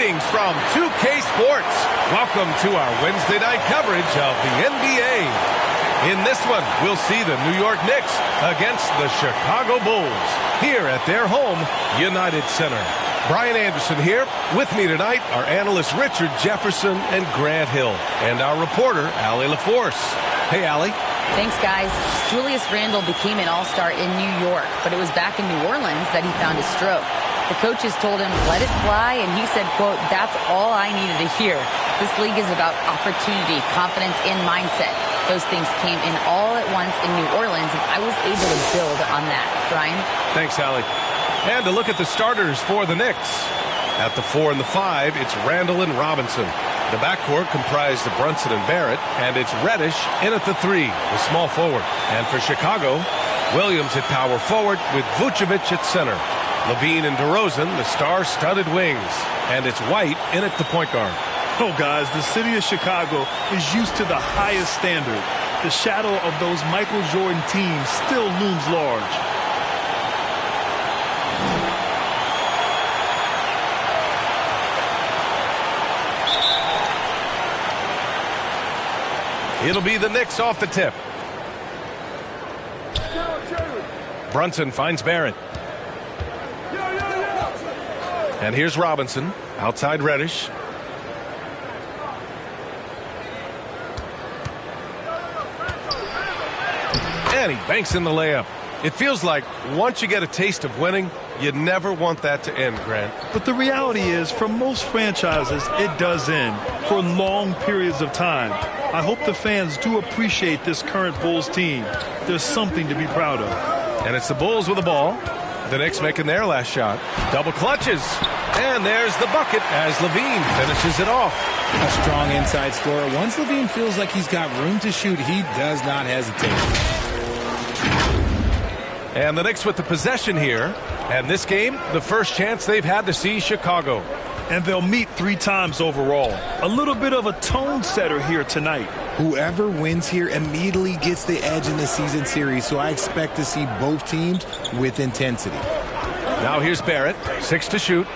Greetings from 2K Sports. Welcome to our Wednesday night coverage of the NBA. In this one, we'll see the New York Knicks against the Chicago Bulls here at their home, United Center. Brian Anderson here. With me tonight are analysts Richard Jefferson and Grant Hill, and our reporter, Allie LaForce. Hey, Allie. Thanks, guys. Julius Randle became an all-star in New York, but it was back in New Orleans that he found his stroke. The coaches told him, let it fly, and he said, quote, that's all I needed to hear. This league is about opportunity, confidence, and mindset. Those things came in all at once in New Orleans, and I was able to build on that. Brian? Thanks, Allie. And to look at the starters for the Knicks. At the 4 and the 5, it's Randle and Robinson. The backcourt comprised of Brunson and Barrett, and it's Reddish in at the 3, the small forward. And for Chicago, Williams at power forward with Vucevic at center. Levine and DeRozan, the star-studded wings. And it's White in at the point guard. Oh, guys, the city of Chicago is used to the highest standard. The shadow of those Michael Jordan teams still looms large. It'll be the Knicks off the tip. Brunson finds Barrett. And here's Robinson, outside Reddish. And he banks in the layup. It feels like once you get a taste of winning, you never want that to end, Grant. But the reality is, for most franchises, it does end for long periods of time. I hope the fans do appreciate this current Bulls team. There's something to be proud of. And it's the Bulls with the ball. The Knicks making their last shot. Double clutches. And there's the bucket as Levine finishes it off. A strong inside scorer. Once Levine feels like he's got room to shoot, he does not hesitate. And the Knicks with the possession here. And this game, the first chance they've had to see Chicago. And they'll meet 3 times overall. A little bit of a tone setter here tonight. Whoever wins here immediately gets the edge in the season series, so I expect to see both teams with intensity. Now here's Barrett, 6 to shoot.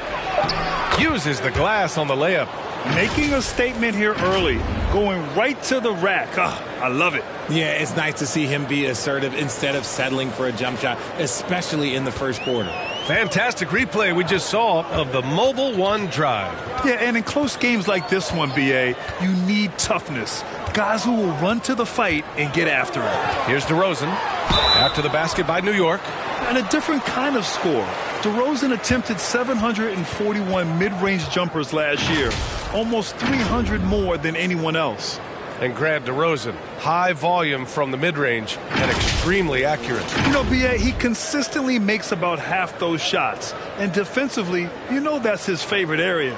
Uses the glass on the layup. Making a statement here early, going right to the rack. I love it. Yeah, it's nice to see him be assertive instead of settling for a jump shot, especially in the first quarter. Fantastic replay we just saw of the Mobile One drive. Yeah, and in close games like this one, B.A., you need toughness. Guys who will run to the fight and get after it. Here's DeRozan. After the basket by New York. And a different kind of score. DeRozan attempted 741 mid-range jumpers last year. Almost 300 more than anyone else. And Grant, DeRozan, high volume from the mid-range and extremely accurate. You know, B.A., he consistently makes about half those shots. And defensively, you know that's his favorite area.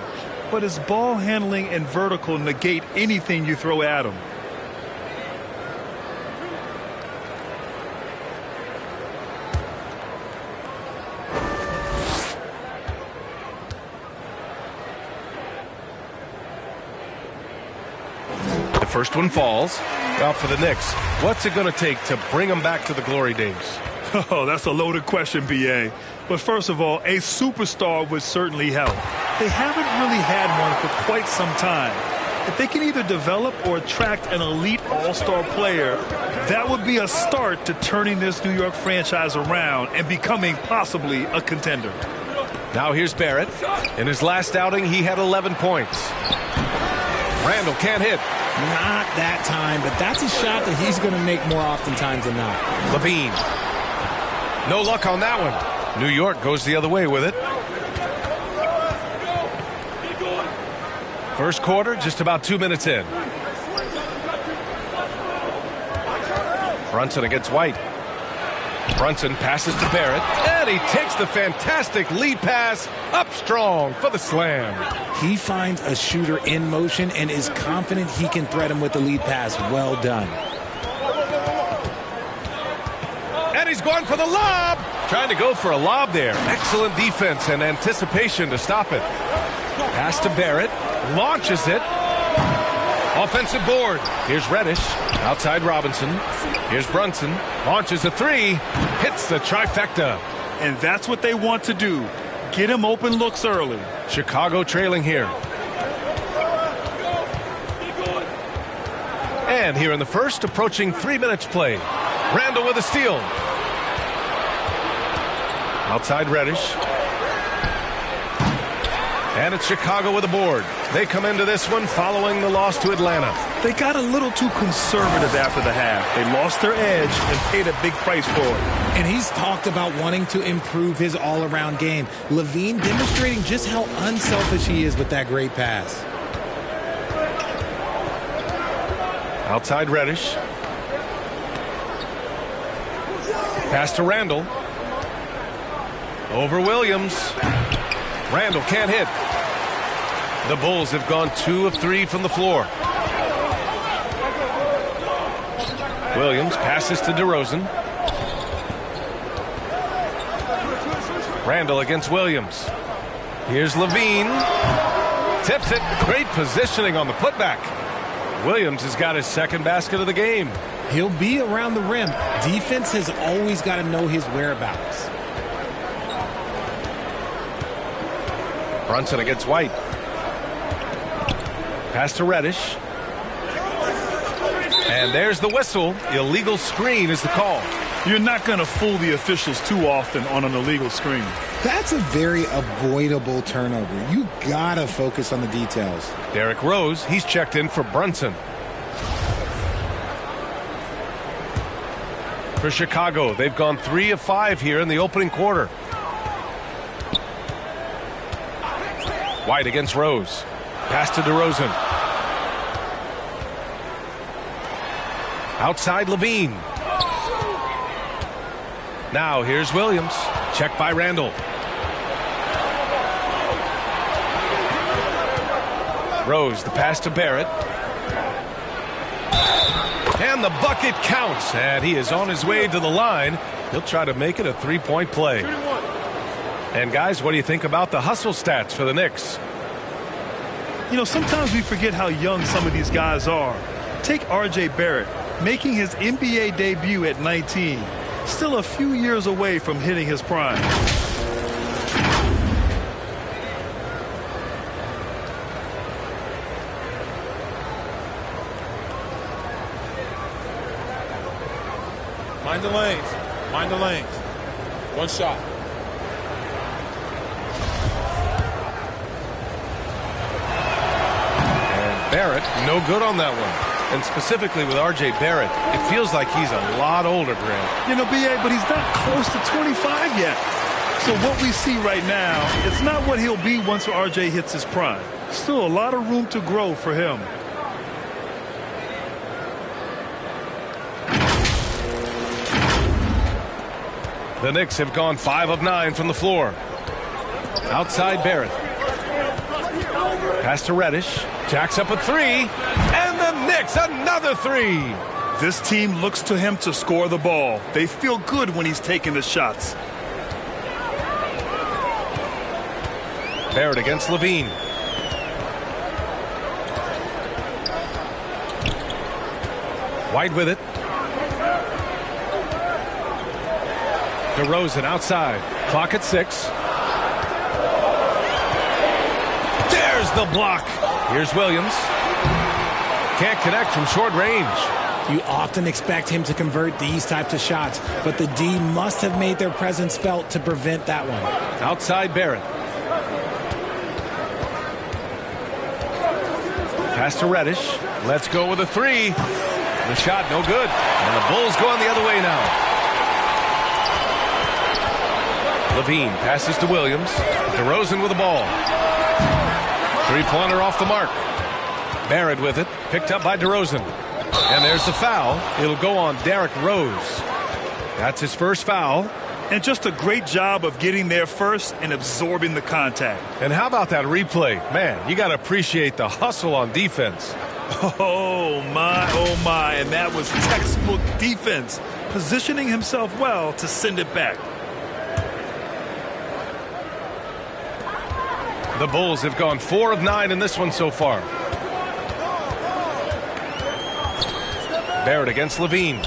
But his ball handling and vertical negate anything you throw at him. First one falls. Well, for the Knicks, what's it going to take to bring them back to the glory days? Oh, that's a loaded question, B.A. But first of all, a superstar would certainly help. They haven't really had one for quite some time. If they can either develop or attract an elite all-star player, that would be a start to turning this New York franchise around and becoming possibly a contender. Now here's Barrett. In his last outing, he had 11 points. Randle can't hit. Not that time, but that's a shot that he's going to make more oftentimes than not. Levine. No luck on that one. New York goes the other way with it. First quarter, just about 2 minutes in. Brunson against White. Brunson passes to Barrett, and he takes the fantastic lead pass up strong for the slam. He finds a shooter in motion and is confident he can thread him with the lead pass. Well done. And he's going for the lob. Trying to go for a lob there. Excellent defense and anticipation to stop it. Pass to Barrett. Launches it. Offensive board. Here's Reddish. Outside Robinson. Here's Brunson. Launches a 3. Hits the trifecta. And that's what they want to do. Get him open looks early. Chicago trailing here. And here in the first, approaching 3 minutes play. Randall with a steal. Outside Reddish. And it's Chicago with a board. They come into this one following the loss to Atlanta. They got a little too conservative after the half. They lost their edge and paid a big price for it. And he's talked about wanting to improve his all-around game. Levine demonstrating just how unselfish he is with that great pass. Outside Reddish. Pass to Randall. Over Williams. Randall can't hit. The Bulls have gone 2 of 3 from the floor. Williams passes to DeRozan. Randall against Williams. Here's Levine. Tips it. Great positioning on the putback. Williams has got his second basket of the game. He'll be around the rim. Defense has always got to know his whereabouts. Brunson against White. Pass to Reddish. And there's the whistle. Illegal screen is the call. You're not going to fool the officials too often on an illegal screen. That's a very avoidable turnover. You got to focus on the details. Derrick Rose, he's checked in for Brunson. For Chicago, they've gone 3 of 5 here in the opening quarter. White against Rose. Pass to DeRozan. Outside Levine. Now here's Williams. Checked by Randall. Rose, the pass to Barrett. And the bucket counts. And he is on his way to the line. He'll try to make it a three-point play. And guys, what do you think about the hustle stats for the Knicks? You know, sometimes we forget how young some of these guys are. Take R.J. Barrett, making his NBA debut at 19. Still a few years away from hitting his prime. Mind the lanes. Mind the lanes. One shot. And Barrett, no good on that one. And specifically with R.J. Barrett, it feels like he's a lot older, Grant. You know, B.A., but he's not close to 25 yet. So what we see right now, it's not what he'll be once R.J. hits his prime. Still a lot of room to grow for him. The Knicks have gone 5 of 9 from the floor. Outside Barrett. Pass to Reddish. Jacks up a 3. And the Knicks, another 3. This team looks to him to score the ball. They feel good when he's taking the shots. Barrett against Levine. White with it. DeRozan outside. Clock at 6. There's the block. Here's Williams. Can't connect from short range. You often expect him to convert these types of shots, but the D must have made their presence felt to prevent that one. Outside Barrett. Pass to Reddish. Let's go with a 3. The shot no good. And the Bulls going the other way now. Levine passes to Williams. DeRozan with the ball. Three-pointer off the mark. Barrett with it. Picked up by DeRozan. And there's the foul. It'll go on Derrick Rose. That's his first foul. And just a great job of getting there first and absorbing the contact. And how about that replay? Man, you got to appreciate the hustle on defense. Oh, my. And that was textbook defense. Positioning himself well to send it back. The Bulls have gone 4 of 9 in this one so far. Barrett against Levine.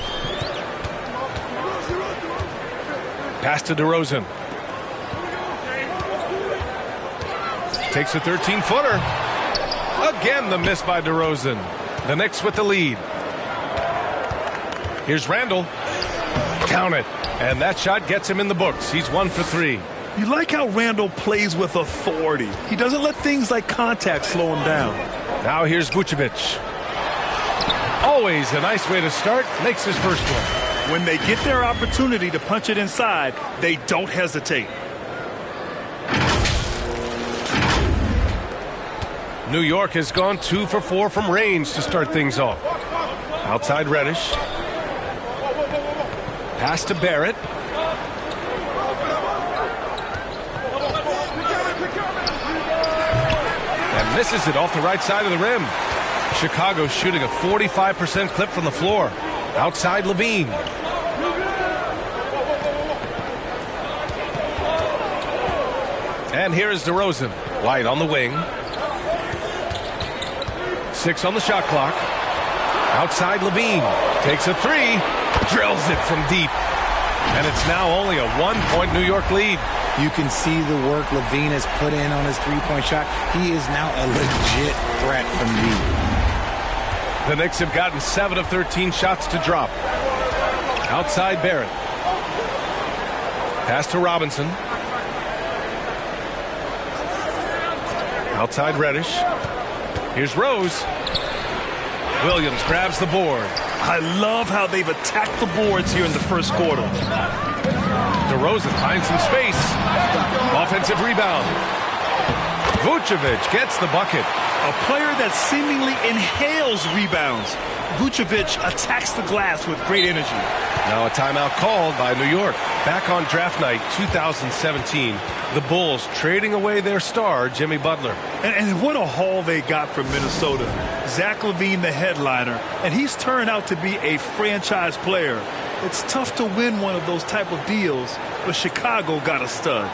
Pass to DeRozan. Takes a 13-footer. Again, the miss by DeRozan. The Knicks with the lead. Here's Randall. Count it. And that shot gets him in the books. He's 1 for 3. You like how Randall plays with authority. He doesn't let things like contact slow him down. Now here's Vucevic. Always a nice way to start. Makes his first one. When they get their opportunity to punch it inside, they don't hesitate. New York has gone 2 for 4 from range to start things off. Outside Reddish. Pass to Barrett. And misses it off the right side of the rim. Chicago shooting a 45% clip from the floor. Outside Levine. And here is DeRozan. White on the wing. 6 on the shot clock. Outside Levine. Takes a 3. Drills it from deep. And it's now only a 1-point New York lead. You can see the work Levine has put in on his three-point shot. He is now a legit threat from deep. The Knicks have gotten 7 of 13 shots to drop. Outside Barrett. Pass to Robinson. Outside Reddish. Here's Rose. Williams grabs the board. I love how they've attacked the boards here in the first quarter. DeRozan finds some space. Offensive rebound. Vucevic gets the bucket. A player that seemingly inhales rebounds. Vucevic attacks the glass with great energy. Now a timeout called by New York. Back on draft night 2017, the Bulls trading away their star, Jimmy Butler. And what a haul they got from Minnesota. Zach LaVine, the headliner, and he's turned out to be a franchise player. It's tough to win one of those type of deals, but Chicago got a stud.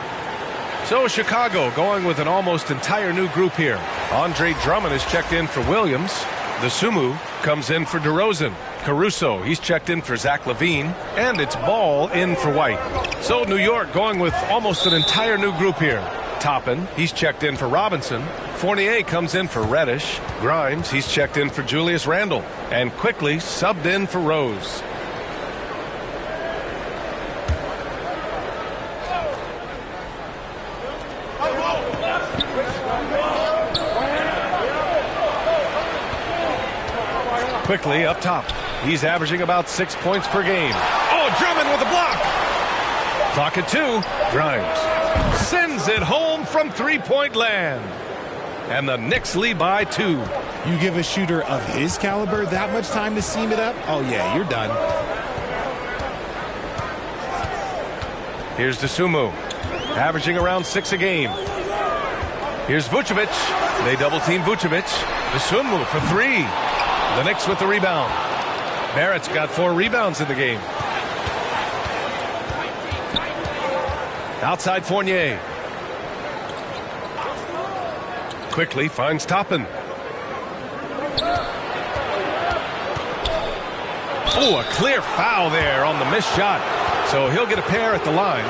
So Chicago going with an almost entire new group here. Andre Drummond is checked in for Williams. The Sumu comes in for DeRozan. Caruso, he's checked in for Zach LaVine. And it's Ball in for White. So New York going with almost an entire new group here. Toppin, he's checked in for Robinson. Fournier comes in for Reddish. Grimes, he's checked in for Julius Randle. And quickly subbed in for Rose. Quickly up top. He's averaging about 6 points per game. Oh, Drummond with a block. Clock at 2. Grimes sends it home from three-point land. And the Knicks lead by 2. You give a shooter of his caliber that much time to seam it up? Oh, yeah, you're done. Here's DeSumo, averaging around 6 a game. Here's Vucevic. They double-team Vucevic. DeSumo for 3. The Knicks with the rebound. Barrett's got 4 rebounds in the game. Outside Fournier. Quickly finds Toppin. Oh, a clear foul there on the missed shot. So he'll get a pair at the line.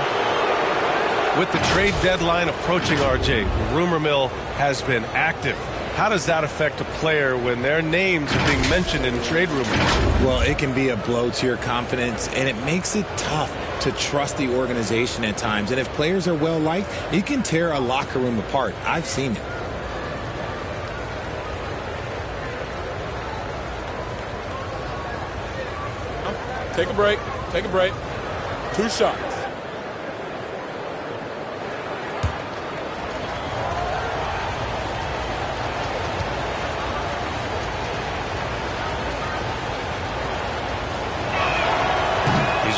With the trade deadline approaching, RJ, the rumor mill has been active. How does that affect a player when their names are being mentioned in trade rumors? Well, it can be a blow to your confidence, and it makes it tough to trust the organization at times. And if players are well-liked, it can tear a locker room apart. I've seen it. Take a break. Take a break. 2 shots.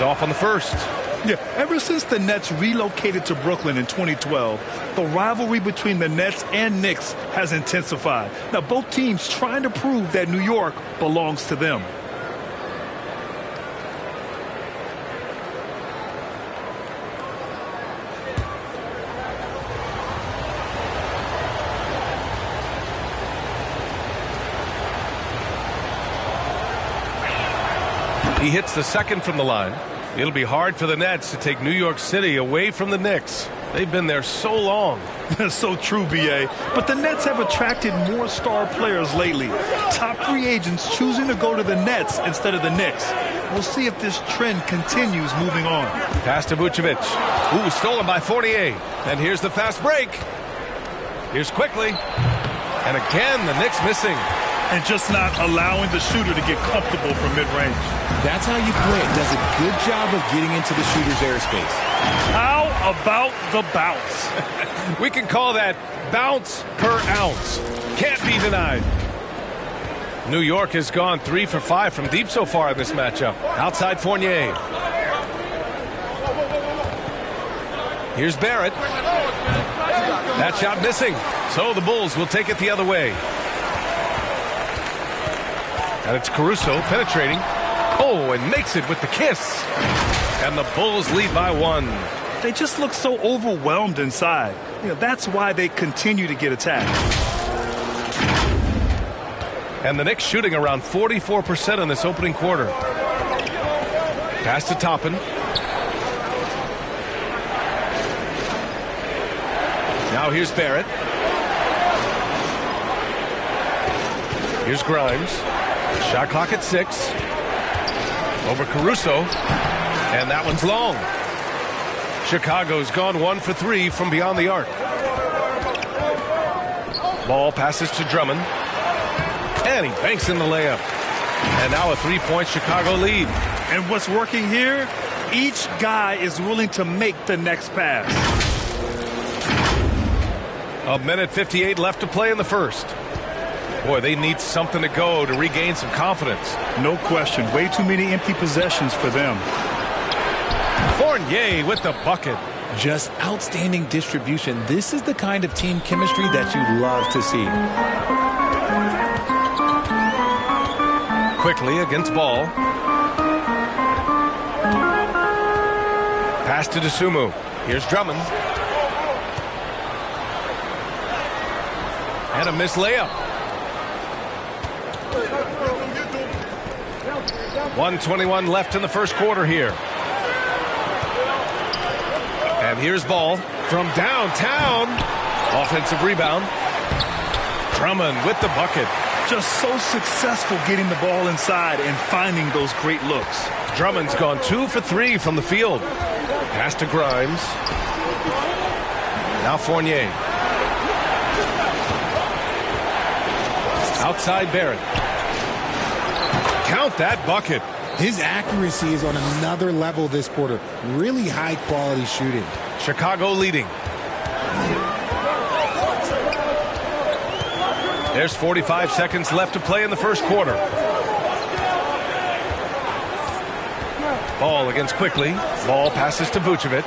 Off on the first. Yeah, ever since the Nets relocated to Brooklyn in 2012, the rivalry between the Nets and Knicks has intensified. Now, both teams trying to prove that New York belongs to them. He hits the second from the line. It'll be hard for the Nets to take New York City away from the Knicks. They've been there so long. So true, B.A. But the Nets have attracted more star players lately. Top free agents choosing to go to the Nets instead of the Knicks. We'll see if this trend continues moving on. Pass to Vucevic. Ooh, stolen by Fournier. And here's the fast break. Here's quickly. And again, the Knicks missing. And just not allowing the shooter to get comfortable from mid-range. That's how you play it. Does a good job of getting into the shooter's airspace. How about the bounce? We can call that bounce per ounce. Can't be denied. New York has gone 3 for 5 from deep so far in this matchup. Outside Fournier. Here's Barrett. That shot missing. So the Bulls will take it the other way. And it's Caruso penetrating. Oh, and makes it with the kiss. And the Bulls lead by 1. They just look so overwhelmed inside. That's why they continue to get attacked. And the Knicks shooting around 44% in this opening quarter. Pass to Toppin. Now here's Barrett. Here's Grimes. Shot clock at 6. Over Caruso. And that one's long. Chicago's gone 1 for 3 from beyond the arc. Ball passes to Drummond. And he banks in the layup. And now a 3-point Chicago lead. And what's working here? Each guy is willing to make the next pass. 1:58 left to play in the first. Boy, they need something to go to regain some confidence. No question. Way too many empty possessions for them. Fournier with the bucket. Just outstanding distribution. This is the kind of team chemistry that you love to see. Quickly against Ball. Pass to DeSumo. Here's Drummond. And a missed layup. 1:21 left in the first quarter here. And here's Ball from downtown. Offensive rebound. Drummond with the bucket. Just so successful getting the ball inside and finding those great looks. Drummond's gone 2 for 3 from the field. Pass to Grimes. Now Fournier. Outside Barrett. Count that bucket. His accuracy is on another level this quarter. Really high quality shooting. Chicago leading. There's 45 seconds left to play in the first quarter. Ball against Quickly. Ball passes to Vucevic.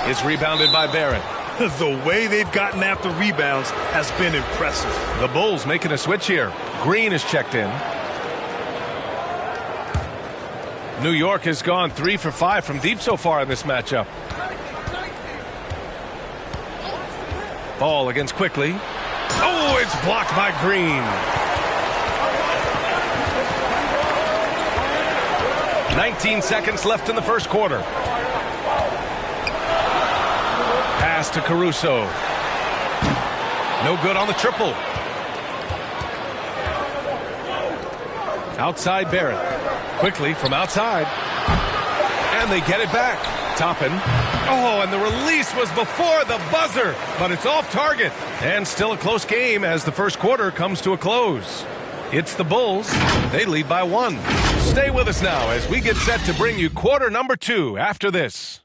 It's rebounded by Barrett. The way they've gotten after rebounds has been impressive. The Bulls making a switch here. Green is checked in. New York has gone 3 for 5 from deep so far in this matchup. Ball against Quickly. Oh, it's blocked by Green. 19 seconds left in the first quarter. Pass to Caruso. No good on the triple. Outside Barrett. Quickly from outside. And they get it back. Toppin. Oh, and the release was before the buzzer, but it's off target. And still a close game as the first quarter comes to a close. It's the Bulls. They lead by 1. Stay with us now as we get set to bring you quarter number 2 after this.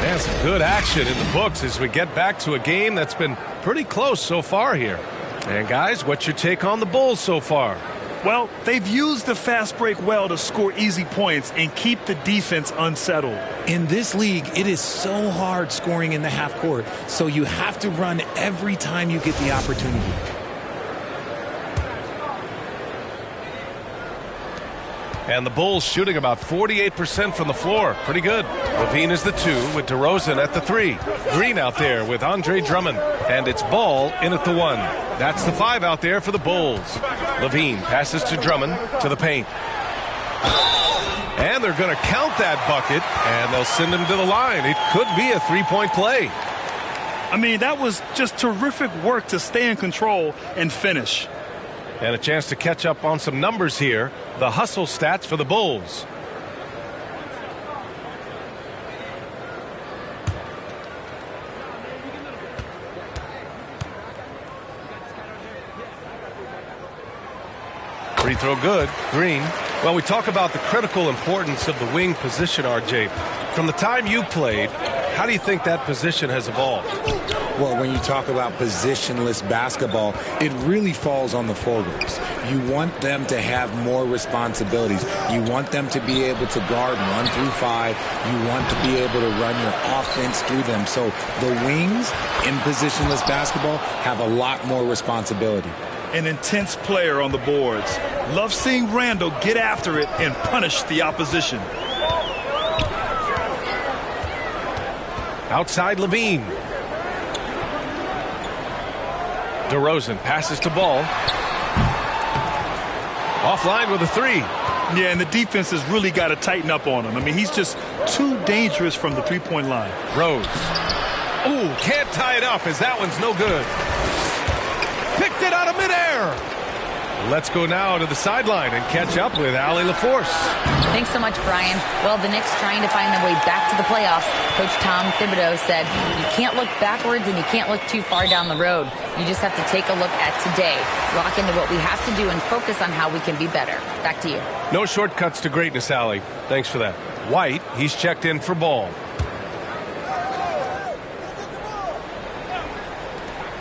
And some good action in the books as we get back to a game that's been pretty close so far here. And guys, what's your take on the Bulls so far? Well, they've used the fast break well to score easy points and keep the defense unsettled. In this league, it is so hard scoring in the half court, so you have to run every time you get the opportunity. And the Bulls shooting about 48% from the floor. Pretty good. Levine is the 2 with DeRozan at the 3. Green out there with Andre Drummond. And it's Ball in at the 1. That's the 5 out there for the Bulls. Levine passes to Drummond to the paint. And they're going to count that bucket, and they'll send him to the line. It could be a three-point play. I mean, that was just terrific work to stay in control and finish. And a chance to catch up on some numbers here. The hustle stats for the Bulls. Free throw good. Green. Well, we talk about the critical importance of the wing position, RJ. From the time you played, how do you think that position has evolved? Well, when you talk about positionless basketball, it really falls on the forwards. You want them to have more responsibilities. You want them to be able to guard 1 through 5. You want to be able to run your offense through them. So the wings in positionless basketball have a lot more responsibility. An intense player on the boards. Love seeing Randle get after it and punish the opposition. Outside Levine. DeRozan passes to Ball. Offline with a 3. Yeah, and the defense has really got to tighten up on him. I mean, he's just too dangerous from the three-point line. Rose. Ooh, can't tie it up as that one's no good. Picked it out of midair. Let's go now to the sideline and catch up with Allie LaForce. Thanks so much, Brian. Well, the Knicks trying to find their way back to the playoffs. Coach Tom Thibodeau said, you can't look backwards and you can't look too far down the road. You just have to take a look at today, lock into what we have to do, and focus on how we can be better. Back to you. No shortcuts to greatness, Allie. Thanks for that. White, he's checked in for Ball.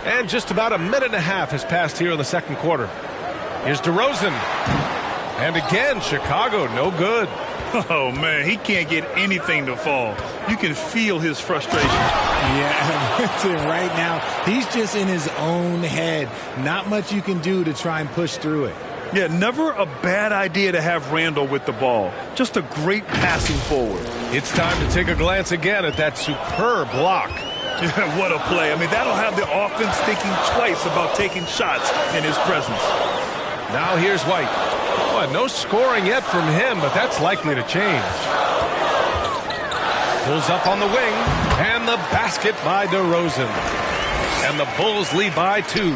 And just about a minute and a half has passed here in the second quarter. Here's DeRozan. And again, Chicago, no good. Oh, man, he can't get anything to fall. You can feel his frustration. Yeah, right now, he's just in his own head. Not much you can do to try and push through it. Yeah, never a bad idea to have Randle with the ball. Just a great passing forward. It's time to take a glance again at that superb block. Yeah, what a play. I mean, that'll have the offense thinking twice about taking shots in his presence. Now here's White. Well, no scoring yet from him, but that's likely to change. Pulls up on the wing, and the basket by DeRozan. And the Bulls lead by 2.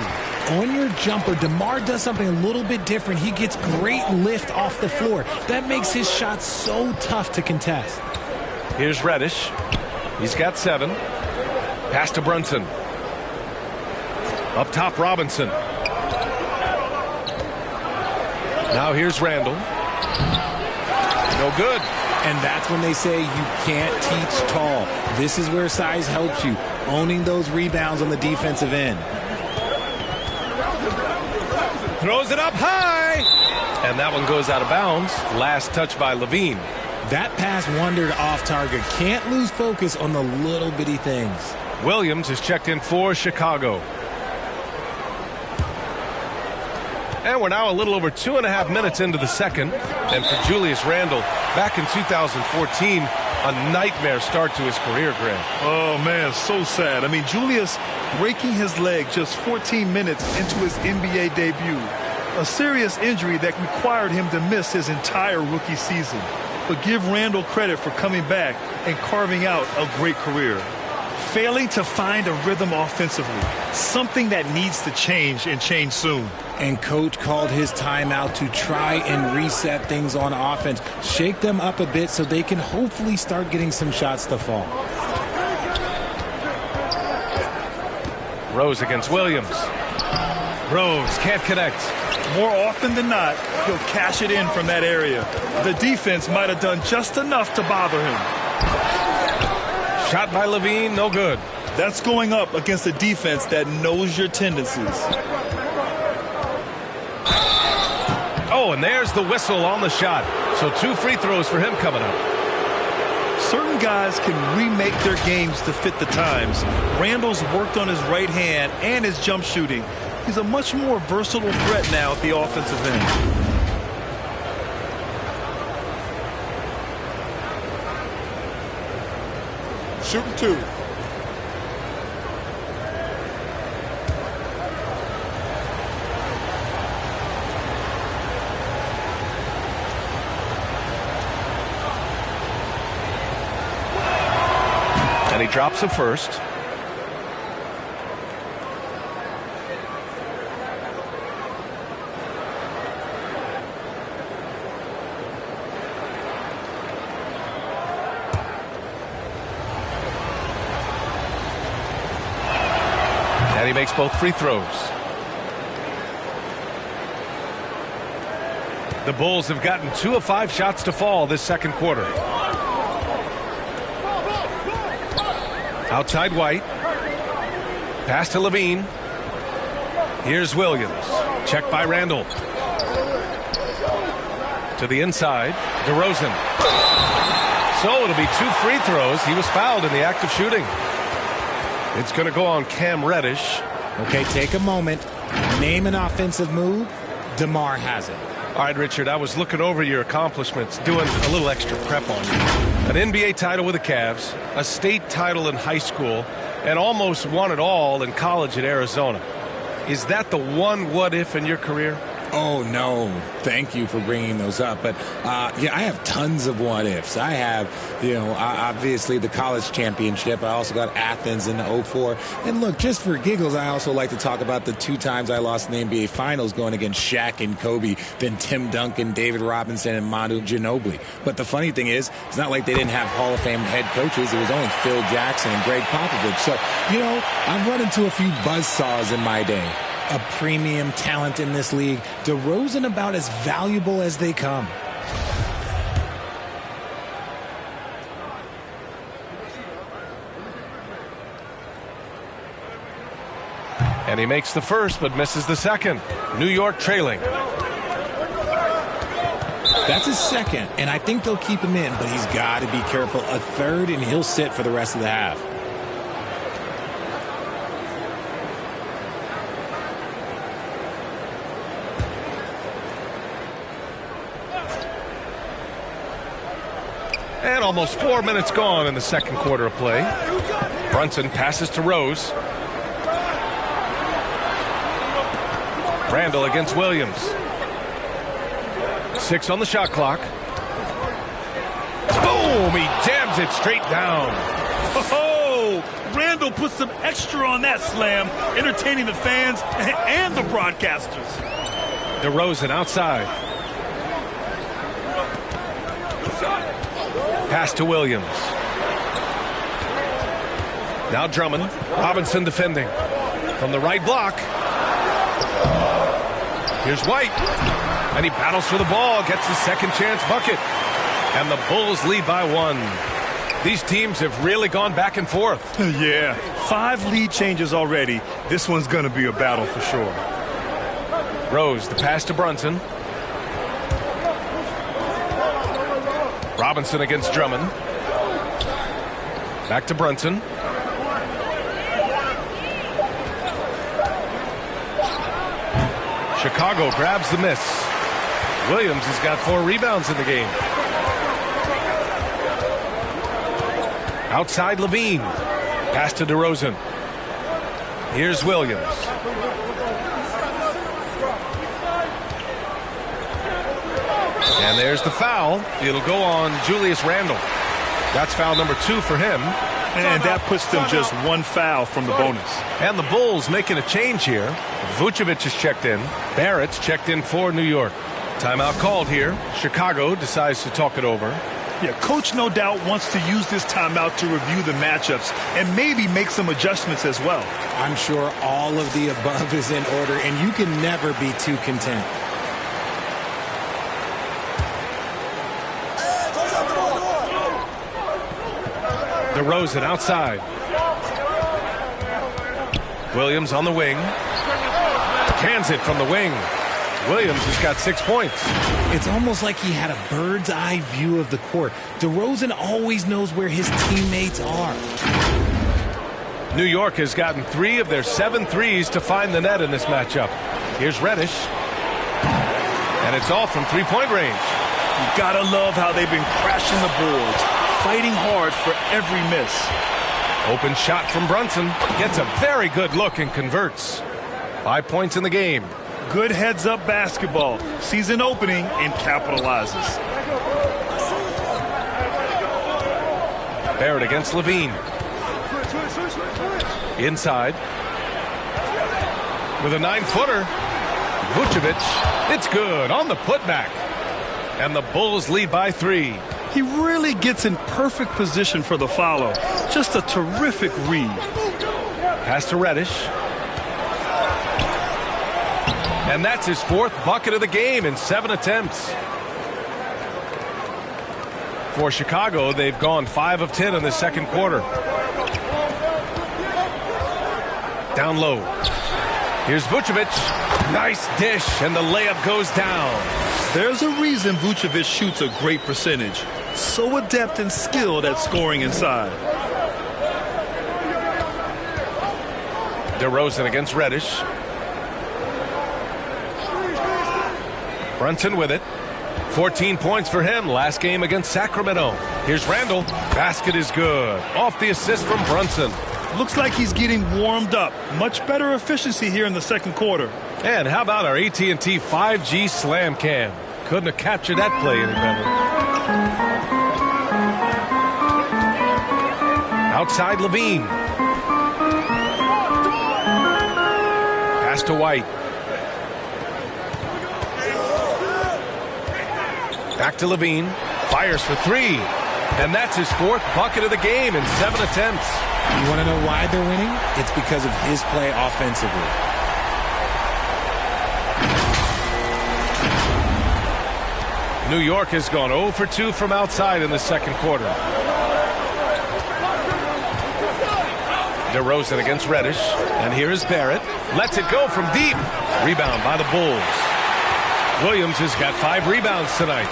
On your jumper, DeMar does something a little bit different. He gets great lift off the floor. That makes his shot so tough to contest. Here's Reddish. He's got 7. Pass to Brunson. Up top, Robinson. Now here's Randle. No good. And that's when they say you can't teach tall. This is where size helps you. Owning those rebounds on the defensive end. Throws it up high. And that one goes out of bounds. Last touch by Levine. That pass wandered off target. Can't lose focus on the little bitty things. Williams is checked in for Chicago. And we're now a little over 2.5 minutes into the second. And for Julius Randle, back in 2014, a nightmare start to his career, Greg. Oh, man, so sad. I mean, Julius breaking his leg just 14 minutes into his NBA debut. A serious injury that required him to miss his entire rookie season. But give Randle credit for coming back and carving out a great career. Failing to find a rhythm offensively, something that needs to change and change soon. And coach called his timeout to try and reset things on offense, shake them up a bit so they can hopefully start getting some shots to fall. Rose against Williams. Rose can't connect. More often than not, he'll cash it in from that area. The defense might have done just enough to bother him. Shot by Levine, no good. That's going up against a defense that knows your tendencies. Oh, and there's the whistle on the shot. So 2 free throws for him coming up. Certain guys can remake their games to fit the times. Randle's worked on his right hand and his jump shooting. He's a much more versatile threat now at the offensive end. Shooting 2. And he drops the first. And he makes both free throws. The Bulls have gotten 2 of 5 shots to fall this second quarter. Outside White. Pass to Levine. Here's Williams. Checked by Randall. To the inside. DeRozan. So it'll be 2 free throws. He was fouled in the act of shooting. It's going to go on Cam Reddish. Okay, take a moment. Name an offensive move. DeMar has it. All right, Richard, I was looking over your accomplishments, doing a little extra prep on you. An NBA title with the Cavs, a state title in high school, and almost won it all in college at Arizona. Is that the one what-if in your career? Oh, no. Thank you for bringing those up. But, yeah, I have tons of what-ifs. I have, obviously the college championship. I also got Athens in '04. And, look, just for giggles, I also like to talk about the 2 times I lost in the NBA Finals going against Shaq and Kobe, then Tim Duncan, David Robinson, and Manu Ginobili. But the funny thing is, it's not like they didn't have Hall of Fame head coaches. It was only Phil Jackson and Greg Popovich. So, I've run into a few buzzsaws in my day. A premium talent in this league. DeRozan about as valuable as they come. And he makes the first but misses the second. New York trailing. That's his second, and I think they'll keep him in, but he's got to be careful. A third, and he'll sit for the rest of the half. And almost 4 minutes gone in the second quarter of play. Brunson passes to Rose. Randall against Williams. 6 on the shot clock. Boom! He jams it straight down. Oh, Randall put some extra on that slam, entertaining the fans and the broadcasters. DeRozan outside. Pass to Williams. Now Drummond. Robinson defending. From the right block. Here's White. And he battles for the ball. Gets his second chance bucket. And the Bulls lead by 1. These teams have really gone back and forth. Yeah, 5 lead changes already. This one's going to be a battle for sure. Rose, the pass to Brunson. Robinson against Drummond. Back to Brunson. Chicago grabs the miss. Williams has got 4 rebounds in the game. Outside Levine. Pass to DeRozan. Here's Williams. And there's the foul. It'll go on Julius Randle. That's foul number 2 for him. And that puts them just 1 foul from the bonus. And the Bulls making a change here. Vucevic is checked in. Barrett's checked in for New York. Timeout called here. Chicago decides to talk it over. Yeah, coach no doubt wants to use this timeout to review the matchups and maybe make some adjustments as well. I'm sure all of the above is in order, and you can never be too content. DeRozan outside. Williams on the wing. Cans it from the wing. Williams has got 6 points. It's almost like he had a bird's eye view of the court. DeRozan always knows where his teammates are. New York has gotten 3 of their 7 threes to find the net in this matchup. Here's Reddish. And it's all from 3-point range. You gotta love how they've been crashing the boards. fighting hard for every miss. Open shot from Brunson. Gets a very good look and converts. 5 points in the game. Good heads-up basketball. Sees an opening and capitalizes. Barrett against Levine. Inside. With a 9-footer. Vucevic. It's good on the putback. And the Bulls lead by 3. He really gets in perfect position for the follow. Just a terrific read. Pass to Reddish. And that's his 4th bucket of the game in 7 attempts. For Chicago, they've gone 5 of 10 in the second quarter. Down low. Here's Vucevic. Nice dish, and the layup goes down. There's a reason Vucevic shoots a great percentage. So adept and skilled at scoring inside. DeRozan against Reddish. Brunson with it. 14 points for him last game against Sacramento. Here's Randall. Basket is good. Off the assist from Brunson. Looks like he's getting warmed up. Much better efficiency here in the second quarter. And how about our AT&T 5G Slam Cam? Couldn't have captured that play any better. Outside Levine. Pass to White. Back to Levine. Fires for 3. And that's his 4th bucket of the game in 7 attempts. You want to know why they're winning? It's because of his play offensively. New York has gone 0 for 2 from outside in the second quarter. DeRozan against Reddish. And here is Barrett. Lets it go from deep. Rebound by the Bulls. Williams has got 5 rebounds tonight.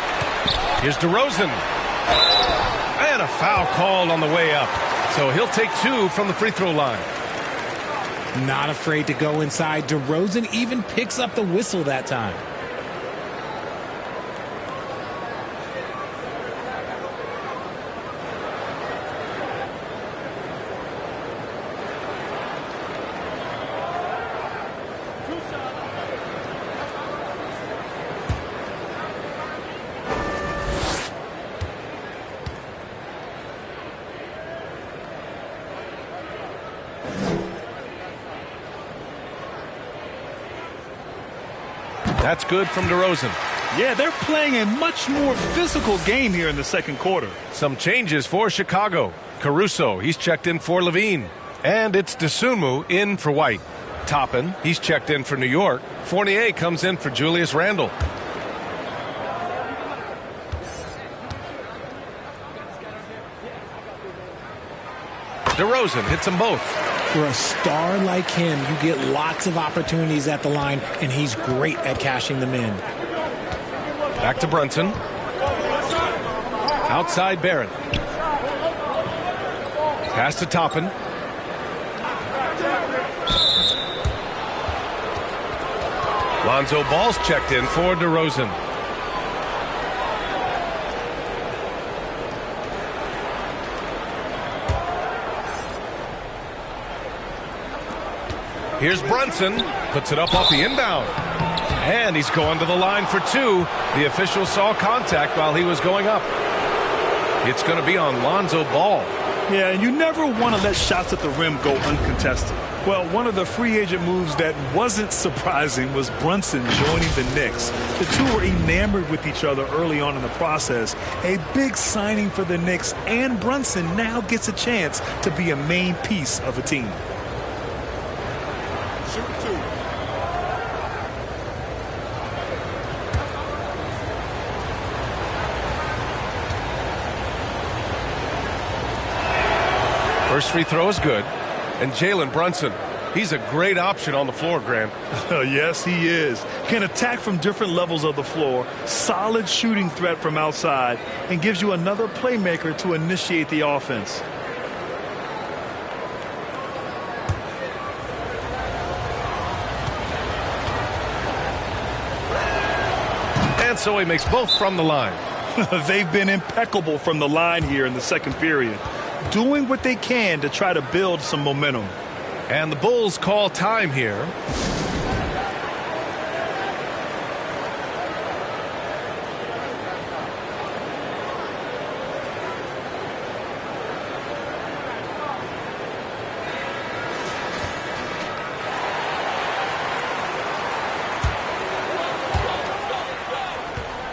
Here's DeRozan. And a foul called on the way up. So he'll take 2 from the free throw line. Not afraid to go inside. DeRozan even picks up the whistle that time. That's good from DeRozan. Yeah, they're playing a much more physical game here in the second quarter. Some changes for Chicago. Caruso, he's checked in for Levine. And it's Dosunmu in for White. Toppin, he's checked in for New York. Fournier comes in for Julius Randle. DeRozan hits them both. For a star like him, you get lots of opportunities at the line, and he's great at cashing them in. Back to Brunson. Outside Barrett. Pass to Toppin. Lonzo Ball's checked in for DeRozan. Here's Brunson. Puts it up off the inbound. And he's going to the line for 2. The official saw contact while he was going up. It's going to be on Lonzo Ball. Yeah, and you never want to let shots at the rim go uncontested. Well, one of the free agent moves that wasn't surprising was Brunson joining the Knicks. The two were enamored with each other early on in the process. A big signing for the Knicks, and Brunson now gets a chance to be a main piece of a team. First free throw is good. And Jalen Brunson, he's a great option on the floor, Grant. Yes, he is. Can attack from different levels of the floor. Solid shooting threat from outside. And gives you another playmaker to initiate the offense. And so he makes both from the line. They've been impeccable from the line here in the second period, doing what they can to try to build some momentum. And the Bulls call time here.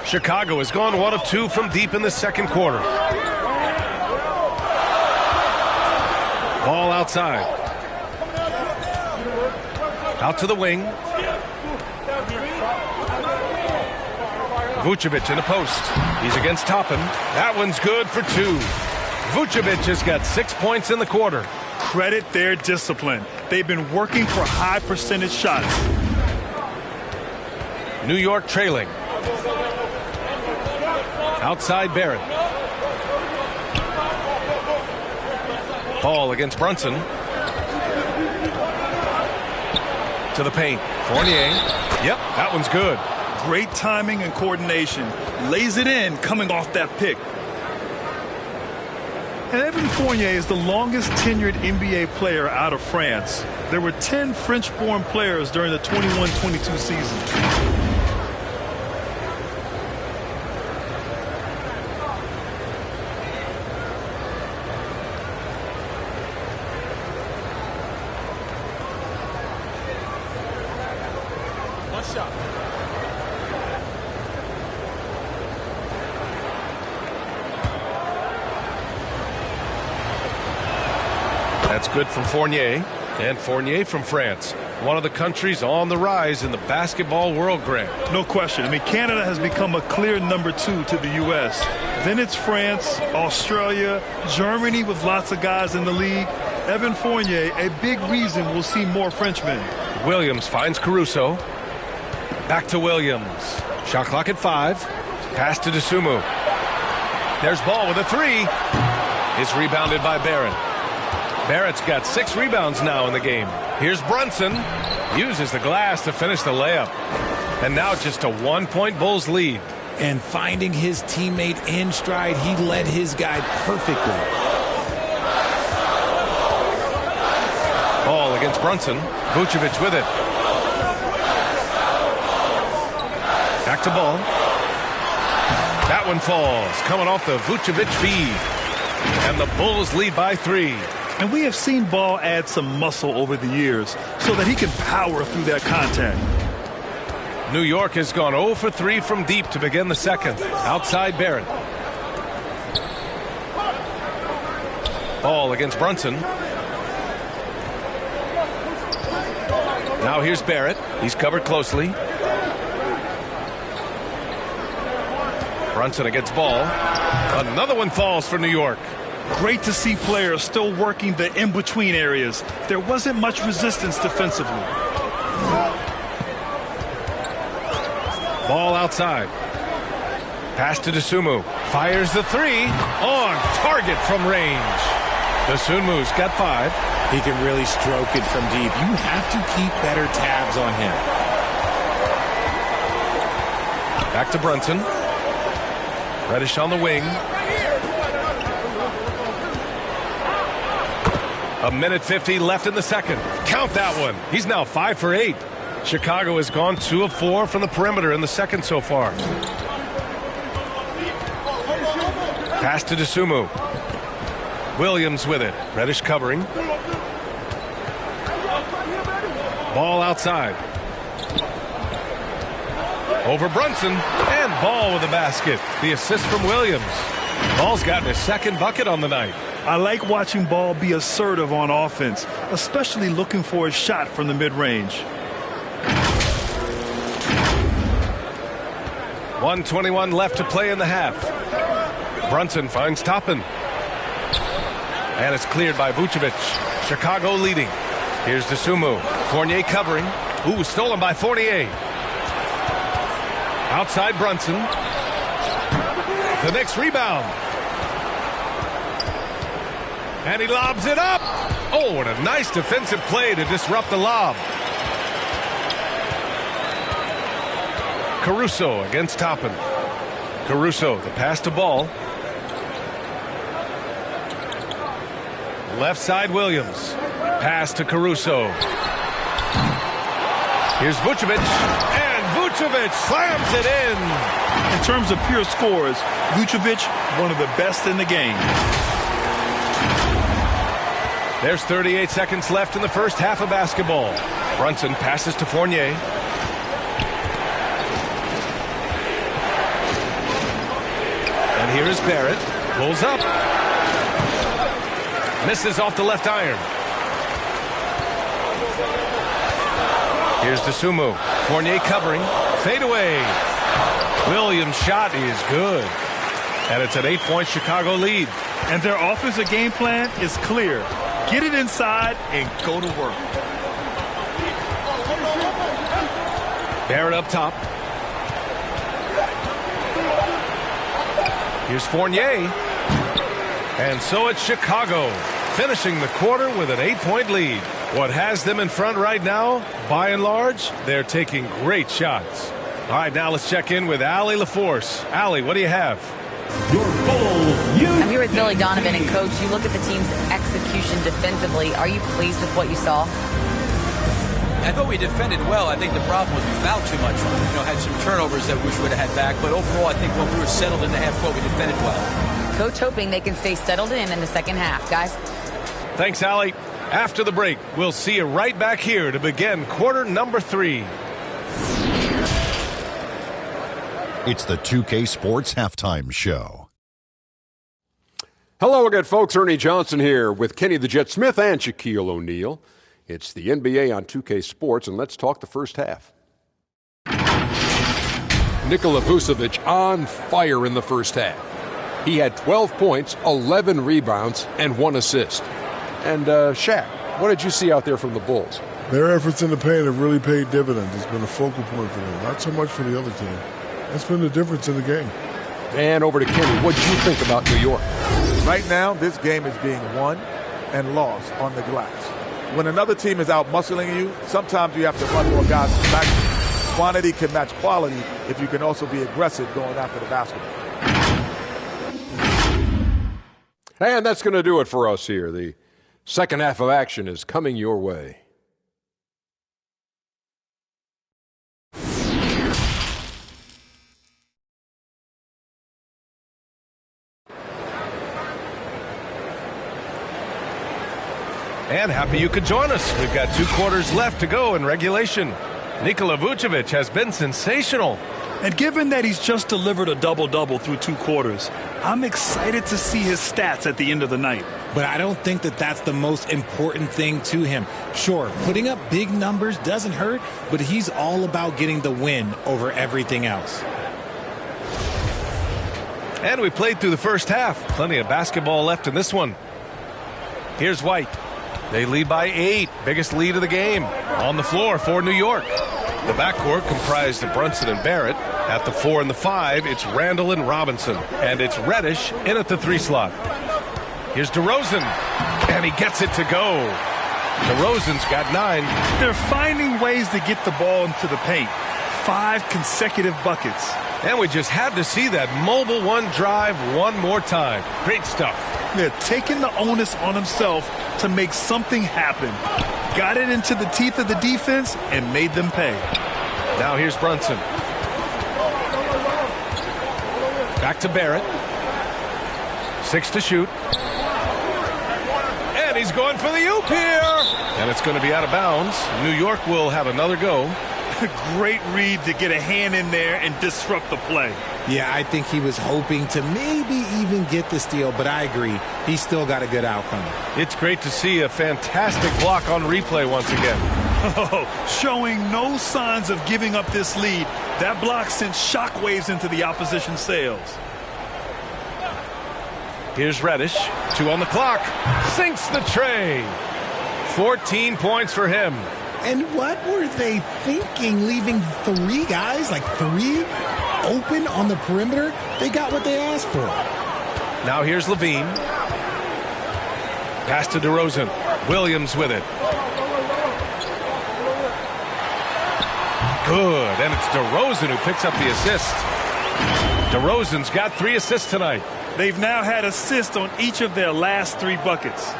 Chicago has gone 1 of 2 from deep in the second quarter. Ball outside. Out to the wing. Vucevic in the post. He's against Toppin. That one's good for 2. Vucevic has got 6 points in the quarter. Credit their discipline. They've been working for high percentage shots. New York trailing. Outside Barrett. Ball against Brunson. To the paint. Fournier. Yep, that one's good. Great timing and coordination. Lays it in coming off that pick. And Evan Fournier is the longest tenured NBA player out of France. There were 10 French-born players during the 21-22 season. That's good from Fournier. And Fournier from France. One of the countries on the rise in the basketball world, Grant. No question. I mean, Canada has become a clear number 2 to the U.S. Then it's France, Australia, Germany with lots of guys in the league. Evan Fournier, a big reason we'll see more Frenchmen. Williams finds Caruso. Back to Williams. Shot clock at 5. Pass to Dosunmu. There's Ball with a 3. It's rebounded by Barrett. Barrett's got 6 rebounds now in the game. Here's Brunson. Uses the glass to finish the layup. And now just a 1-point Bulls lead. And finding his teammate in stride, he led his guy perfectly. Ball against Brunson. Vucevic with it. Back to Ball. That one falls. Coming off the Vucevic feed. And the Bulls lead by 3. And we have seen Ball add some muscle over the years so that he can power through that contact. New York has gone 0 for 3 from deep to begin the second. Outside Barrett. Ball against Brunson. Now here's Barrett. He's covered closely. Brunson against Ball. Another one falls for New York. Great to see players still working the in-between areas. There wasn't much resistance defensively. Ball outside. Pass to Dosunmu. Fires the 3. On target from range. Dosunmu's got 5. He can really stroke it from deep. You have to keep better tabs on him. Back to Brunson. Reddish on the wing. A minute 50 left in the second. Count that one. He's now 5 for 8. Chicago has gone 2 of 4 from the perimeter in the second so far. Pass to Dosunmu. Williams with it. Reddish covering. Ball outside. Over Brunson. And Ball with the basket. The assist from Williams. Ball's gotten his second bucket on the night. I like watching Ball be assertive on offense, especially looking for a shot from the mid-range. 1:21 left to play in the half. Brunson finds Toppin. And it's cleared by Vucevic. Chicago leading. Here's Dosunmu. Fournier covering. Ooh, stolen by Fournier. Outside Brunson. The Knicks rebound. And he lobs it up. Oh, and a nice defensive play to disrupt the lob. Caruso against Toppin. Caruso, the pass to Ball. Left side Williams. Pass to Caruso. Here's Vucevic. And Vucevic slams it in. In terms of pure scores, Vucevic, one of the best in the game. There's 38 seconds left in the first half of basketball. Brunson passes to Fournier. And here is Barrett. Pulls up. Misses off the left iron. Here's DeSumo. Fournier covering. Fade away. Williams' shot is good. And it's an 8-point Chicago lead. And their offensive game plan is clear. Get it inside and go to work. Barrett up top. Here's Fournier. And so it's Chicago, finishing the quarter with an 8-point lead. What has them in front right now, by and large, they're taking great shots. All right, now let's check in with Allie LaForce. Allie, what do you have? I'm here with Billy Donovan, and Coach, you look at the team's execution defensively. Are you pleased with what you saw? I thought we defended well. I think the problem was we fouled too much. Had some turnovers that we wish we would have had back. But overall, I think when we were settled in the half court, we defended well. Coach hoping they can stay settled in the second half. Guys. Thanks, Allie. After the break, we'll see you right back here to begin quarter number 3. It's the 2K Sports Halftime Show. Hello again, folks. Ernie Johnson here with Kenny the Jet Smith and Shaquille O'Neal. It's the NBA on 2K Sports, and let's talk the first half. Nikola Vucevic on fire in the first half. He had 12 points, 11 rebounds, and 1 assist. And Shaq, what did you see out there from the Bulls? Their efforts in the paint have really paid dividends. It's been a focal point for them, not so much for the other team. That's been the difference in the game. And over to Kenny. What did you think about New York? Right now, this game is being won and lost on the glass. When another team is out muscling you, sometimes you have to run more guys back. Quantity can match quality if you can also be aggressive going after the basketball. And that's going to do it for us here. The second half of action is coming your way. And happy you could join us. We've got 2 quarters left to go in regulation. Nikola Vucevic has been sensational. And given that he's just delivered a double-double through 2 quarters, I'm excited to see his stats at the end of the night. But I don't think that that's the most important thing to him. Sure, putting up big numbers doesn't hurt, but he's all about getting the win over everything else. And we played through the first half. Plenty of basketball left in this one. Here's White. They lead by 8. Biggest lead of the game. On the floor for New York. The backcourt comprised of Brunson and Barrett. At the 4 and the 5, it's Randall and Robinson. And it's Reddish in at the 3 slot. Here's DeRozan. And he gets it to go. DeRozan's got 9. They're finding ways to get the ball into the paint. 5 consecutive buckets. And we just had to see that mobile one drive one more time. Great stuff. They're taking the onus on himself to make something happen. Got it into the teeth of the defense and made them pay. Now here's Brunson. Back to Barrett. 6 to shoot. And he's going for the oop here. And it's going to be out of bounds. New York will have another go. Great read to get a hand in there and disrupt the play. Yeah, I think he was hoping to maybe even get the steal, but I agree. He's still got a good outcome. It's great to see a fantastic block on replay once again. Oh, showing no signs of giving up this lead. That block sent shockwaves into the opposition sails. Here's Reddish. 2 on the clock. Sinks the tray. 14 points for him. And what were they thinking, leaving 3 guys, like 3, open on the perimeter? They got what they asked for. Now here's Levine. Pass to DeRozan. Williams with it. Good. And it's DeRozan who picks up the assist. DeRozan's got 3 assists tonight. They've now had assists on each of their last 3 buckets.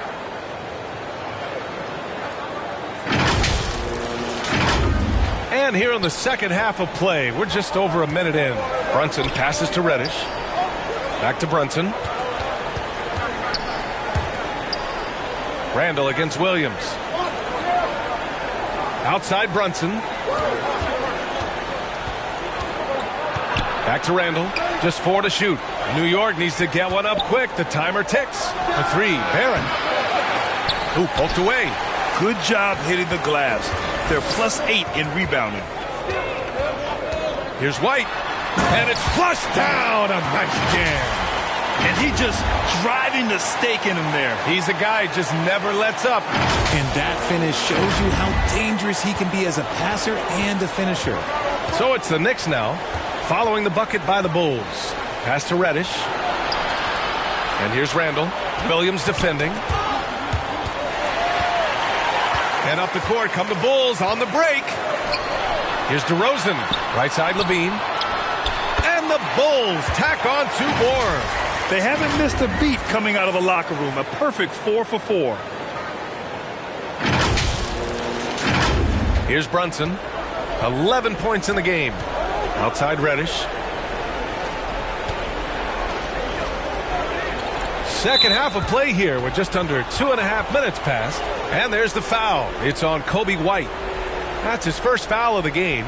And here in the second half of play, we're just over a minute in. Brunson passes to Reddish. Back to Brunson. Randall against Williams. Outside Brunson. Back to Randall. Just 4 to shoot. New York needs to get one up quick. The timer ticks. For 3, Barron. Ooh, poked away. Good job hitting the glass. They're +8 in rebounding. Here's White. And it's flushed down. A nice jam. And he just driving the stake in him there. He's a guy who just never lets up. And that finish shows you how dangerous he can be as a passer and a finisher. So it's the Knicks now, following the bucket by the Bulls. Pass to Reddish. And here's Randall. Williams defending. And up the court come the Bulls on the break. Here's DeRozan. Right side Levine. And the Bulls tack on 2 more. They haven't missed a beat coming out of the locker room. A perfect 4 for 4. Here's Brunson. 11 points in the game. Outside Reddish. Second half of play here with just under 2.5 minutes passed. And there's the foul. It's on Kobe White. That's his first foul of the game.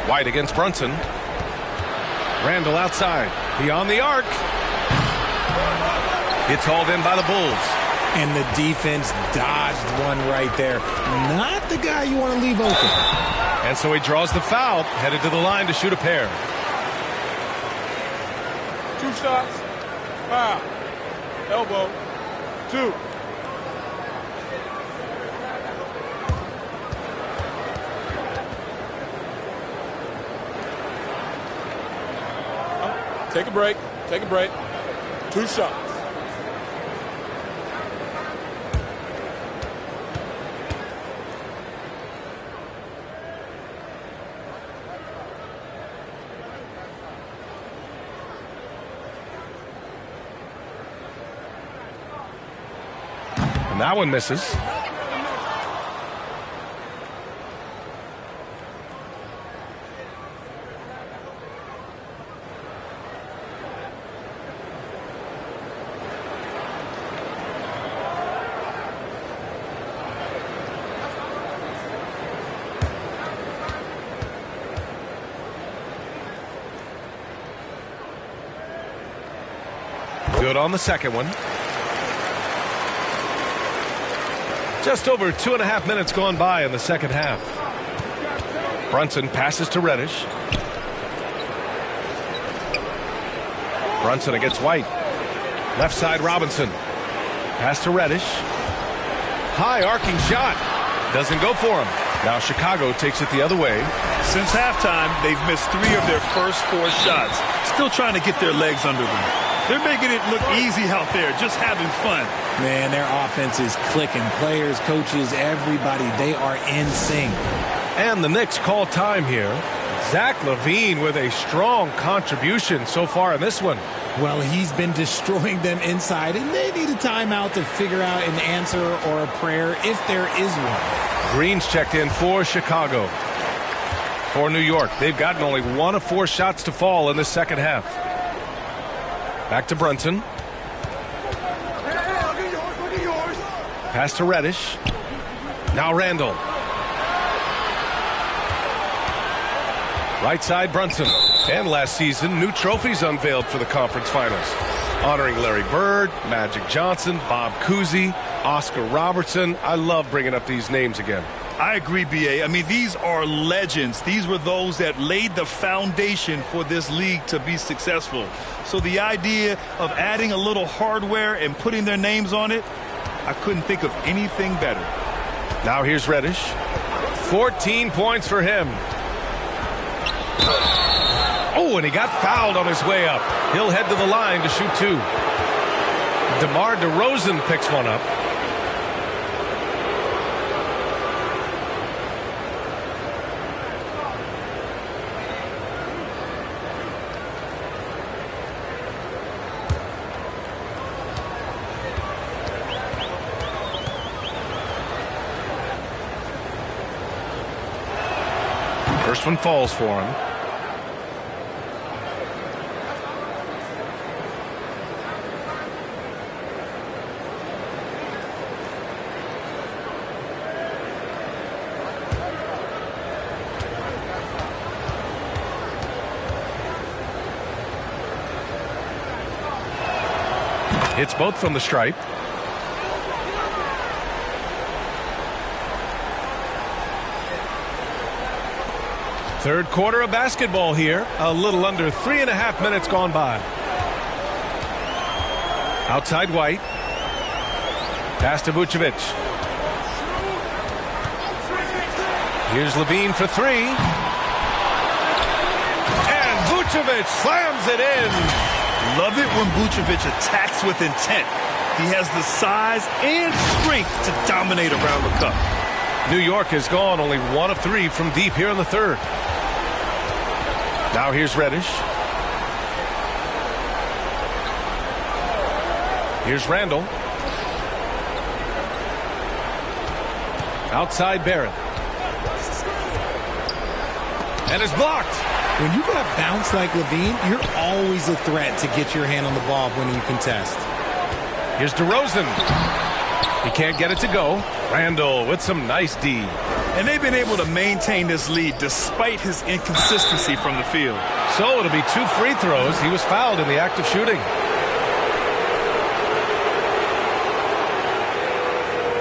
White against Brunson. Randall outside. Beyond the arc. It's hauled in by the Bulls. And the defense dodged one right there. Not the guy you want to leave open. And so he draws the foul, headed to the line to shoot a pair. 2 shots. Foul. Elbow. 2. Take a break. Take a break. 2 shots. And that one misses. Good on the second one. Just over 2.5 minutes gone by in the second half. Brunson passes to Reddish. Brunson against White. Left side Robinson. Pass to Reddish. High arcing shot. Doesn't go for him. Now Chicago takes it the other way. Since halftime, they've missed 3 of their first 4 shots. Still trying to get their legs under them. They're making it look easy out there, just having fun. Man, their offense is clicking. Players, coaches, everybody, they are in sync. And the Knicks call time here. Zach LaVine with a strong contribution so far in this one. Well, he's been destroying them inside, and they need a timeout to figure out an answer or a prayer if there is one. Green's checked in for Chicago. For New York, they've gotten only 1 of 4 shots to fall in the second half. Back to Brunson. Pass to Reddish. Now Randall. Right side Brunson. And last season, new trophies unveiled for the conference finals. Honoring Larry Bird, Magic Johnson, Bob Cousy, Oscar Robertson. I love bringing up these names again. I agree, B.A. I mean, these are legends. These were those that laid the foundation for this league to be successful. So the idea of adding a little hardware and putting their names on it, I couldn't think of anything better. Now here's Reddish. 14 points for him. Oh, and he got fouled on his way up. He'll head to the line to shoot 2. DeMar DeRozan picks one up. First one falls for him. Hits both from the stripe. Third quarter of basketball here. A little under 3.5 minutes gone by. Outside White. Pass to Vucevic. Here's Levine for three. And Vucevic slams it in. Love it when Vucevic attacks with intent. He has the size and strength to dominate around the cup. New York has gone only 1 of 3 from deep here in the third. Now here's Reddish. Here's Randall. Outside Barrett. And it's blocked. When you got bounce like Levine, you're always a threat to get your hand on the ball when you contest. Here's DeRozan. He can't get it to go. Randall with some nice D. And they've been able to maintain this lead despite his inconsistency from the field. So it'll be 2 free throws. He was fouled in the act of shooting.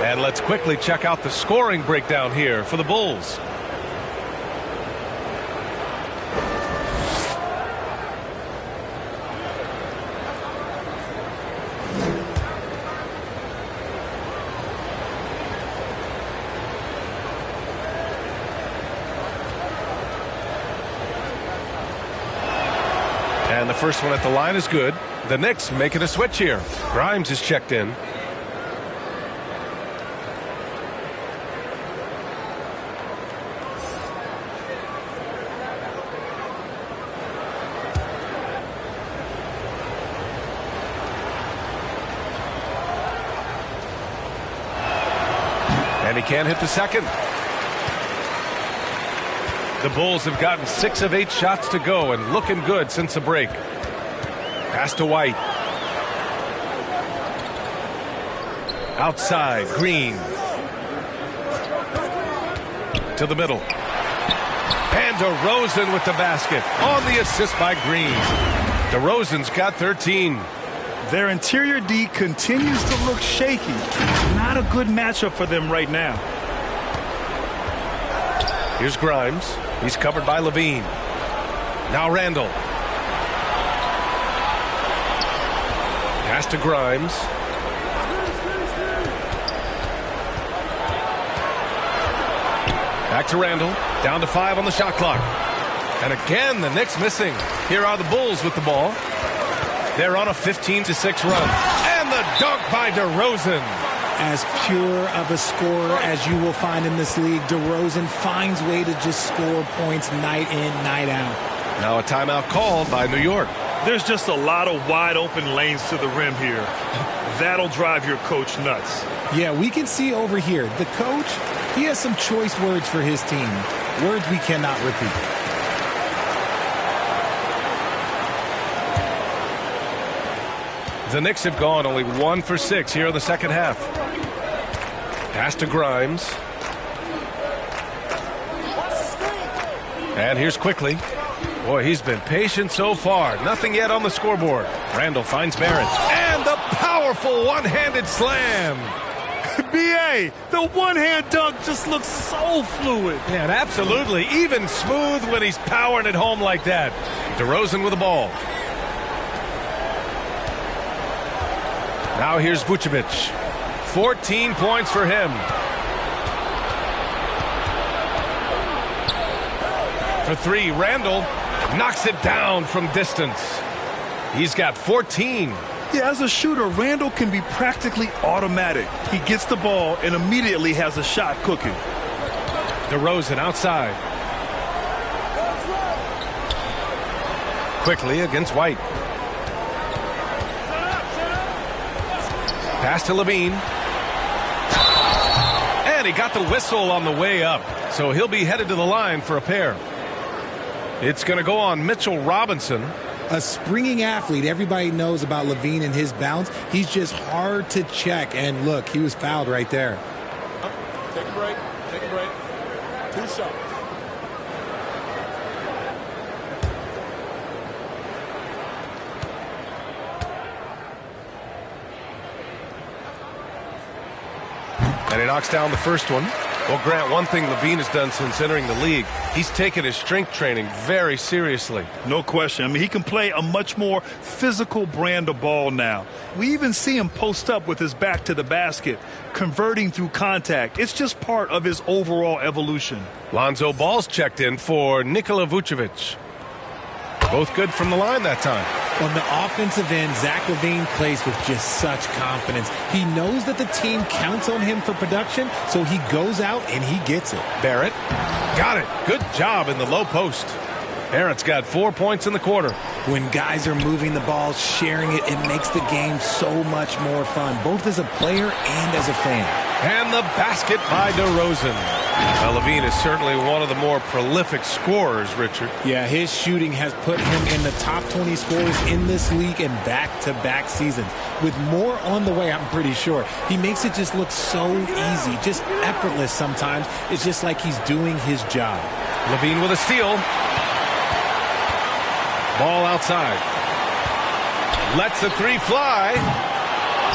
And let's quickly check out the scoring breakdown here for the Bulls. And the first one at the line is good. The Knicks making a switch here. Grimes is checked in. And he can't hit the second. The Bulls have gotten 6 of 8 shots to go and looking good since the break. Pass to White. Outside, Green. To the middle. And DeRozan with the basket on the assist by Green. DeRozan's got 13. Their interior D continues to look shaky. Not a good matchup for them right now. Here's Grimes. He's covered by Levine. Now Randall. Pass to Grimes. Back to Randall. Down to 5 on the shot clock. And again, the Knicks missing. Here are the Bulls with the ball. They're on a 15-6 run. And the dunk by DeRozan. As pure of a scorer as you will find in this league, DeRozan finds way to just score points night in, night out. Now a timeout called by New York. There's just a lot of wide open lanes to the rim here. That'll drive your coach nuts. Yeah, we can see over here, the coach, he has some choice words for his team. Words we cannot repeat. The Knicks have gone only 1 for 6 here in the second half. Pass to Grimes. And here's Quickly. Boy, he's been patient so far. Nothing yet on the scoreboard. Randall finds Barrett. And the powerful one-handed slam. B.A., the one-hand dunk just looks so fluid. Yeah, and absolutely. Even smooth when he's powering it home like that. DeRozan with the ball. Now here's Vucevic. 14 points for him. For 3, Randall knocks it down from distance. He's got 14. Yeah, Yeah, as a shooter, Randall can be practically automatic. He gets the ball and immediately has a shot cooking. DeRozan outside. Quickly against White. Pass to Levine. And he got the whistle on the way up. So he'll be headed to the line for a pair. It's going to go on Mitchell Robinson. A springing athlete. Everybody knows about Levine and his bounce. He's just hard to check. And look, he was fouled right there. Take a break. Take a break. 2 shots. And he knocks down the first one. Well, Grant, one thing Levine has done since entering the league, he's taken his strength training very seriously. No question. I mean, he can play a much more physical brand of ball now. We even see him post up with his back to the basket, converting through contact. It's just part of his overall evolution. Lonzo Ball's checked in for Nikola Vucevic. Both good from the line that time. On the offensive end, Zach LaVine plays with just such confidence. He knows that the team counts on him for production, so he goes out and he gets it. Barrett got it. Good job in the low post. Barrett's got 4 points in the quarter. When guys are moving the ball, sharing it, it makes the game so much more fun, both as a player and as a fan. And the basket by DeRozan. Well, Levine is certainly one of the more prolific scorers, Richard. Yeah, his shooting has put him in the top 20 scorers in this league in back-to-back seasons. With more on the way, I'm pretty sure. He makes it just look so easy, just effortless sometimes. It's just like he's doing his job. Levine with a steal. Ball outside. Lets the three fly.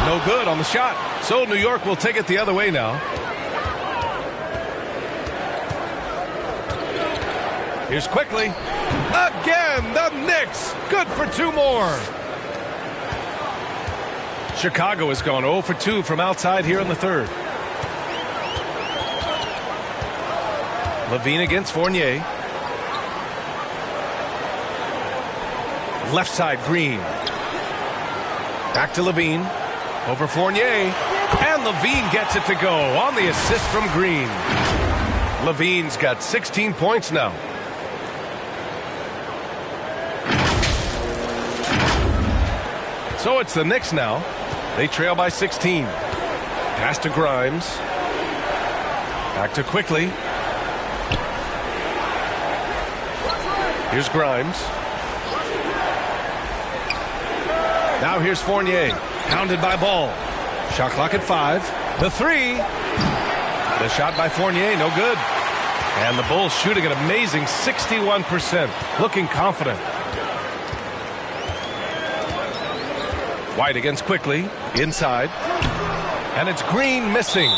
No good on the shot. So New York will take it the other way now. Here's quickly. Again, the Knicks. Good for 2 more. Chicago has gone 0 for 2 from outside here in the third. Levine against Fournier. Left side, Green. Back to Levine. Over Fournier. And Levine gets it to go on the assist from Green. Levine's got 16 points now. So it's the Knicks now. They trail by 16. Pass to Grimes. Back to Quickly. Here's Grimes. Now here's Fournier. Pounded by Ball. Shot clock at 5. The three. The shot by Fournier, no good. And the Bulls shooting an amazing 61%. Looking confident. White against Quickly. Inside. And it's Green missing.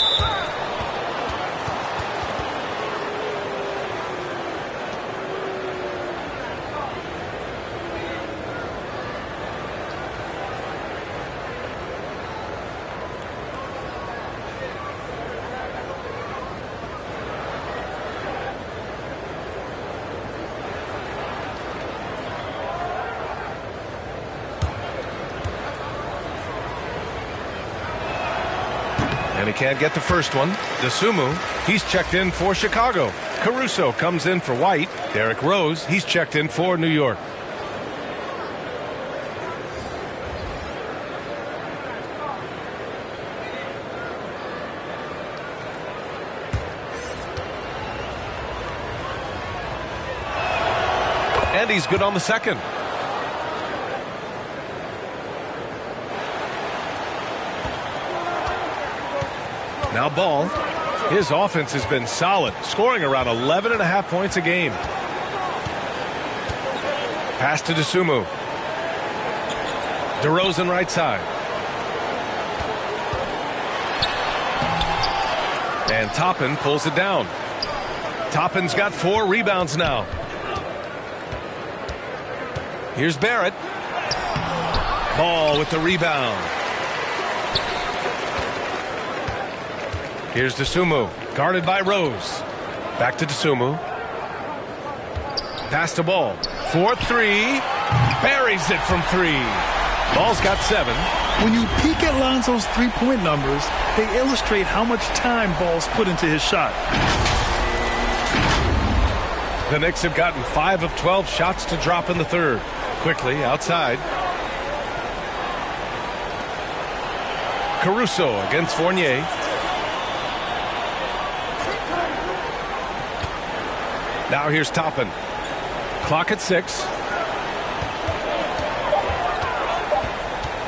And he can't get the first one. DeSumo, he's checked in for Chicago. Caruso comes in for White. Derrick Rose, he's checked in for New York. And he's good on the second. Now Ball. His offense has been solid, scoring around 11.5 points a game. Pass to DeSumo. DeRozan right side. And Toppin pulls it down. Toppin's got 4 rebounds now. Here's Barrett. Ball with the rebound. Here's DeSumo, guarded by Rose. Back to DeSumo. Pass to Ball. 4-3. Buries it from 3. Ball's got 7. When you peek at Lonzo's three-point numbers, they illustrate how much time Ball's put into his shot. The Knicks have gotten 5 of 12 shots to drop in the third. Quickly outside. Caruso against Fournier. Now here's Toppin. Clock at 6.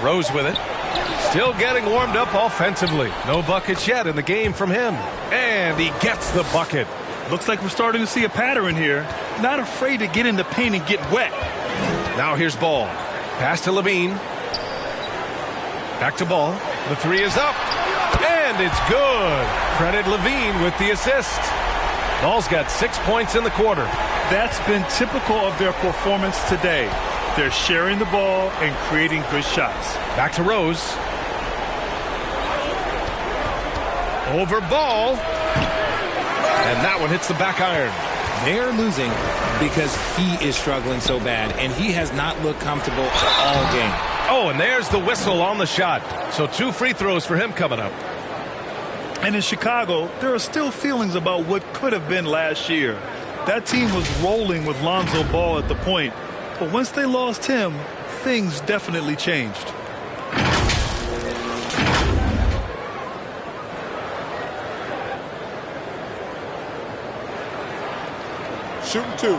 Rose with it. Still getting warmed up offensively. No buckets yet in the game from him. And he gets the bucket. Looks like we're starting to see a pattern here. Not afraid to get in the paint and get wet. Now here's Ball. Pass to Levine. Back to Ball. The 3 is up. And it's good. Credit Levine with the assist. Ball's got 6 points in the quarter. That's been typical of their performance today. They're sharing the ball and creating good shots. Back to Rose. Over Ball. And that one hits the back iron. They're losing because he is struggling so bad, and he has not looked comfortable all game. Oh, and there's the whistle on the shot. So 2 free throws for him coming up. And in Chicago, there are still feelings about what could have been last year. That team was rolling with Lonzo Ball at the point. But once they lost him, things definitely changed. Shooting 2.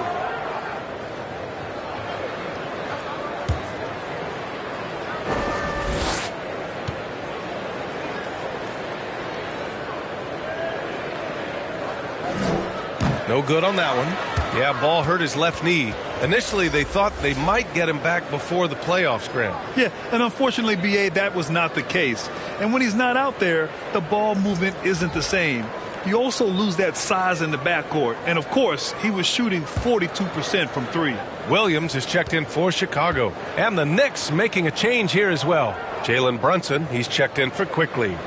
No good on that one. Yeah, Ball hurt his left knee. Initially, they thought they might get him back before the playoff scrim. Yeah, and unfortunately, B.A., that was not the case. And when he's not out there, the ball movement isn't the same. You also lose that size in the backcourt. And, of course, he was shooting 42% from 3. Williams is checked in for Chicago. And the Knicks making a change here as well. Jalen Brunson, he's checked in for Quickly.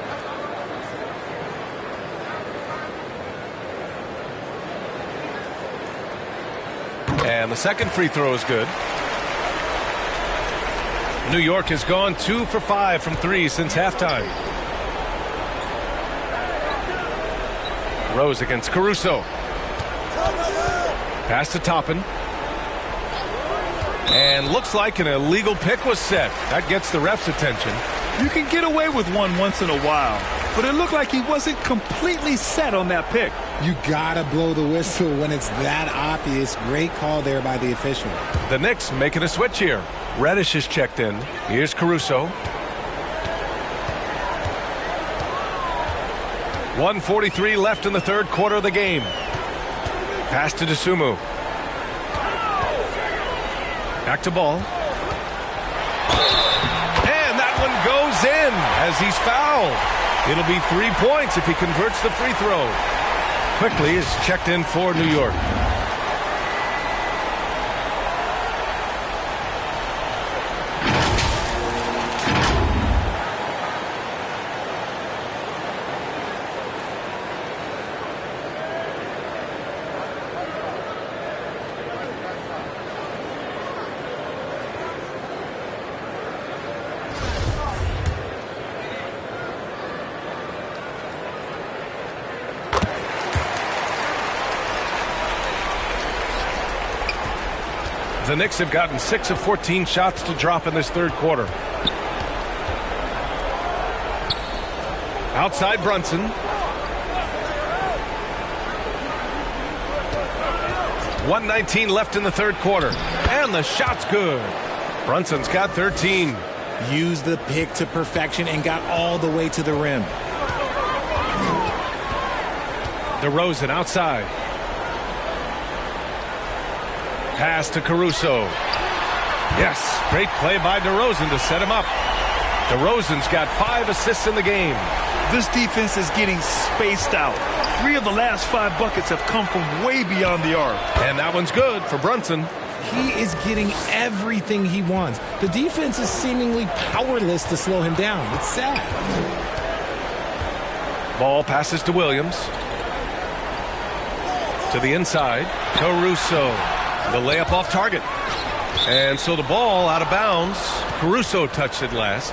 And the second free throw is good. New York has gone 2 for 5 from 3 since halftime. Rose against Caruso. Pass to Toppin. And looks like an illegal pick was set. That gets the ref's attention. You can get away with one once in a while, but it looked like he wasn't completely set on that pick. You gotta blow the whistle when it's that obvious. Great call there by the official. The Knicks making a switch here. Reddish is checked in. Here's Caruso. 1:43 left in the third quarter of the game. Pass to Dosunmu. Back to Ball. And that one goes in as he's fouled. It'll be 3 points if he converts the free throw. Quickly is checked in for New York. The Knicks have gotten 6 of 14 shots to drop in this third quarter. Outside Brunson. 1:19 left in the third quarter. And the shot's good. Brunson's got 13. Used the pick to perfection and got all the way to the rim. DeRozan outside. Pass to Caruso. Yes, great play by DeRozan to set him up. DeRozan's got 5 assists in the game. This defense is getting spaced out. 3 of the last 5 buckets have come from way beyond the arc. And that one's good for Brunson. He is getting everything he wants. The defense is seemingly powerless to slow him down. It's sad. Ball passes to Williams. To the inside. Caruso. The layup off target. And so the ball out of bounds. Caruso touched it last.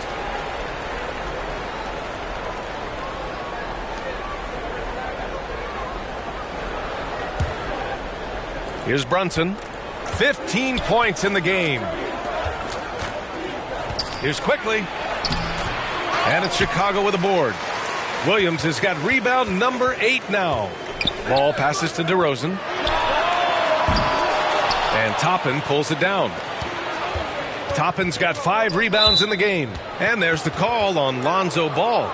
Here's Brunson. 15 points in the game. Here's Quickly. And it's Chicago with a board. Williams has got rebound number 8 now. Ball passes to DeRozan. And Toppin pulls it down. Toppin's got 5 rebounds in the game. And there's the call on Lonzo Ball.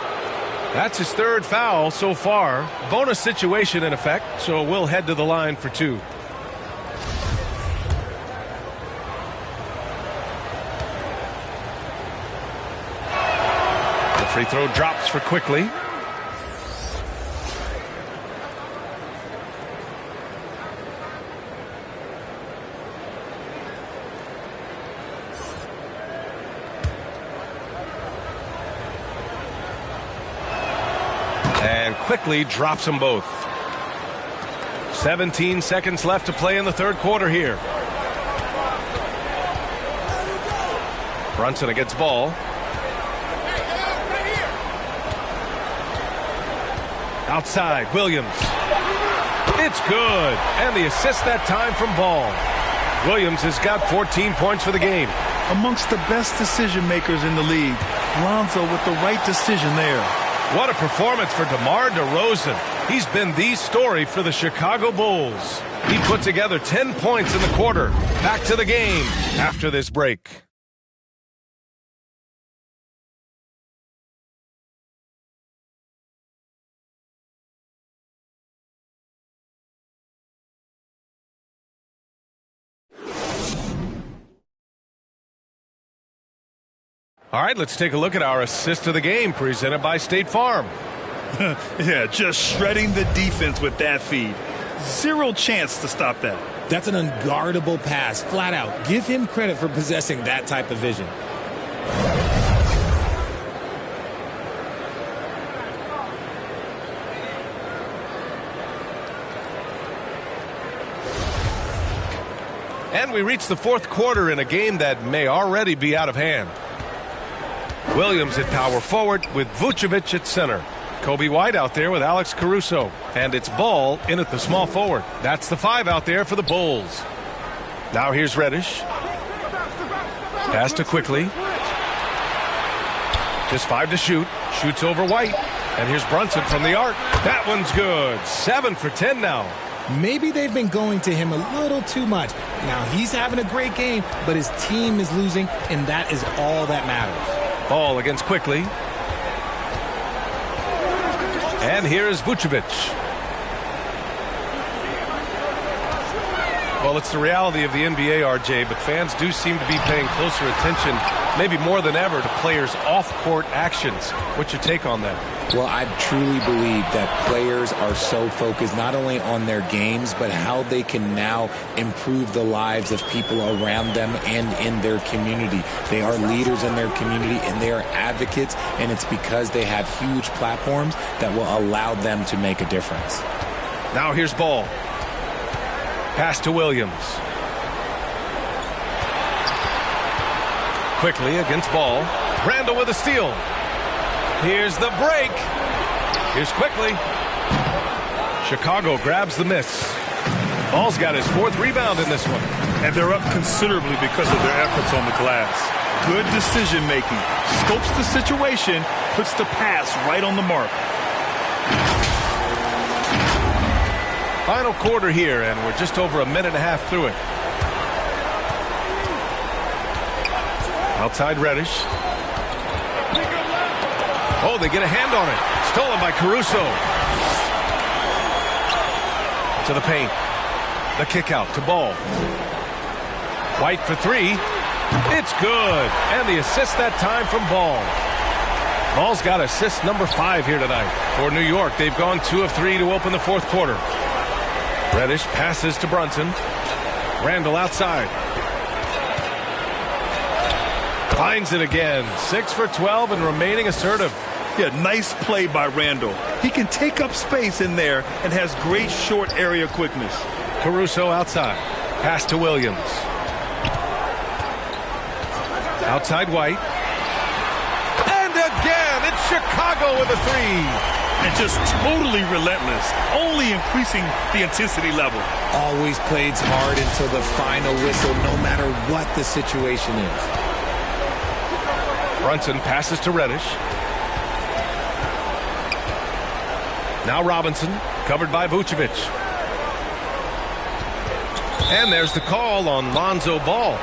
That's his 3rd foul so far. Bonus situation in effect, so we'll head to the line for 2. The free throw drops for Quickly. And Quickly drops them both. 17 seconds left to play in the 3rd quarter here. Brunson against Ball. Outside, Williams. It's good. And the assist that time from Ball. Williams has got 14 points for the game. Amongst the best decision makers in the league. Lonzo with the right decision there. What a performance for DeMar DeRozan. He's been the story for the Chicago Bulls. He put together 10 points in the quarter. Back to the game after this break. All right, let's take a look at our assist of the game presented by State Farm. Yeah, just shredding the defense with that feed. Zero chance to stop that. That's an unguardable pass, flat out. Give him credit for possessing that type of vision. And we reach the 4th quarter in a game that may already be out of hand. Williams at power forward with Vucevic at center. Kobe White out there with Alex Caruso. And it's Ball in at the small forward. That's the 5 out there for the Bulls. Now here's Reddish. Pass to Quickly. Just 5 to shoot. Shoots over White. And here's Brunson from the arc. That one's good. 7 for 10 now. Maybe they've been going to him a little too much. Now he's having a great game, but his team is losing, and that is all that matters. Ball against Quickly. And here is Vucevic. Well, it's the reality of the NBA, RJ, but fans do seem to be paying closer attention, maybe more than ever, to players' off-court actions. What's your take on that? Well, I truly believe that players are so focused not only on their games, but how they can now improve the lives of people around them and in their community. They are leaders in their community, and they are advocates, and it's because they have huge platforms that will allow them to make a difference. Now here's Ball. Pass to Williams. Quickly against Ball. Randall with a steal. Here's the break. Here's Quickly. Chicago grabs the miss. Ball's got his 4th rebound in this one. And they're up considerably because of their efforts on the glass. Good decision making. Scopes the situation, puts the pass right on the mark. Final quarter here, and we're just over a minute and a half through it. Outside Reddish. Oh, they get a hand on it. Stolen by Caruso. To the paint. The kick out to Ball. White for 3. It's good. And the assist that time from Ball. Ball's got assist number 5 here tonight. For New York, they've gone 2 of 3 to open the 4th quarter. Reddish passes to Brunson. Randall outside. Finds it again. 6 for 12 and remaining assertive. Yeah, nice play by Randall. He can take up space in there and has great short area quickness. Caruso outside. Pass to Williams. Outside White. And again, it's Chicago with a three. And just totally relentless, only increasing the intensity level. Always plays hard until the final whistle, no matter what the situation is. Brunson passes to Reddish. Now Robinson, covered by Vucevic. And there's the call on Lonzo Ball.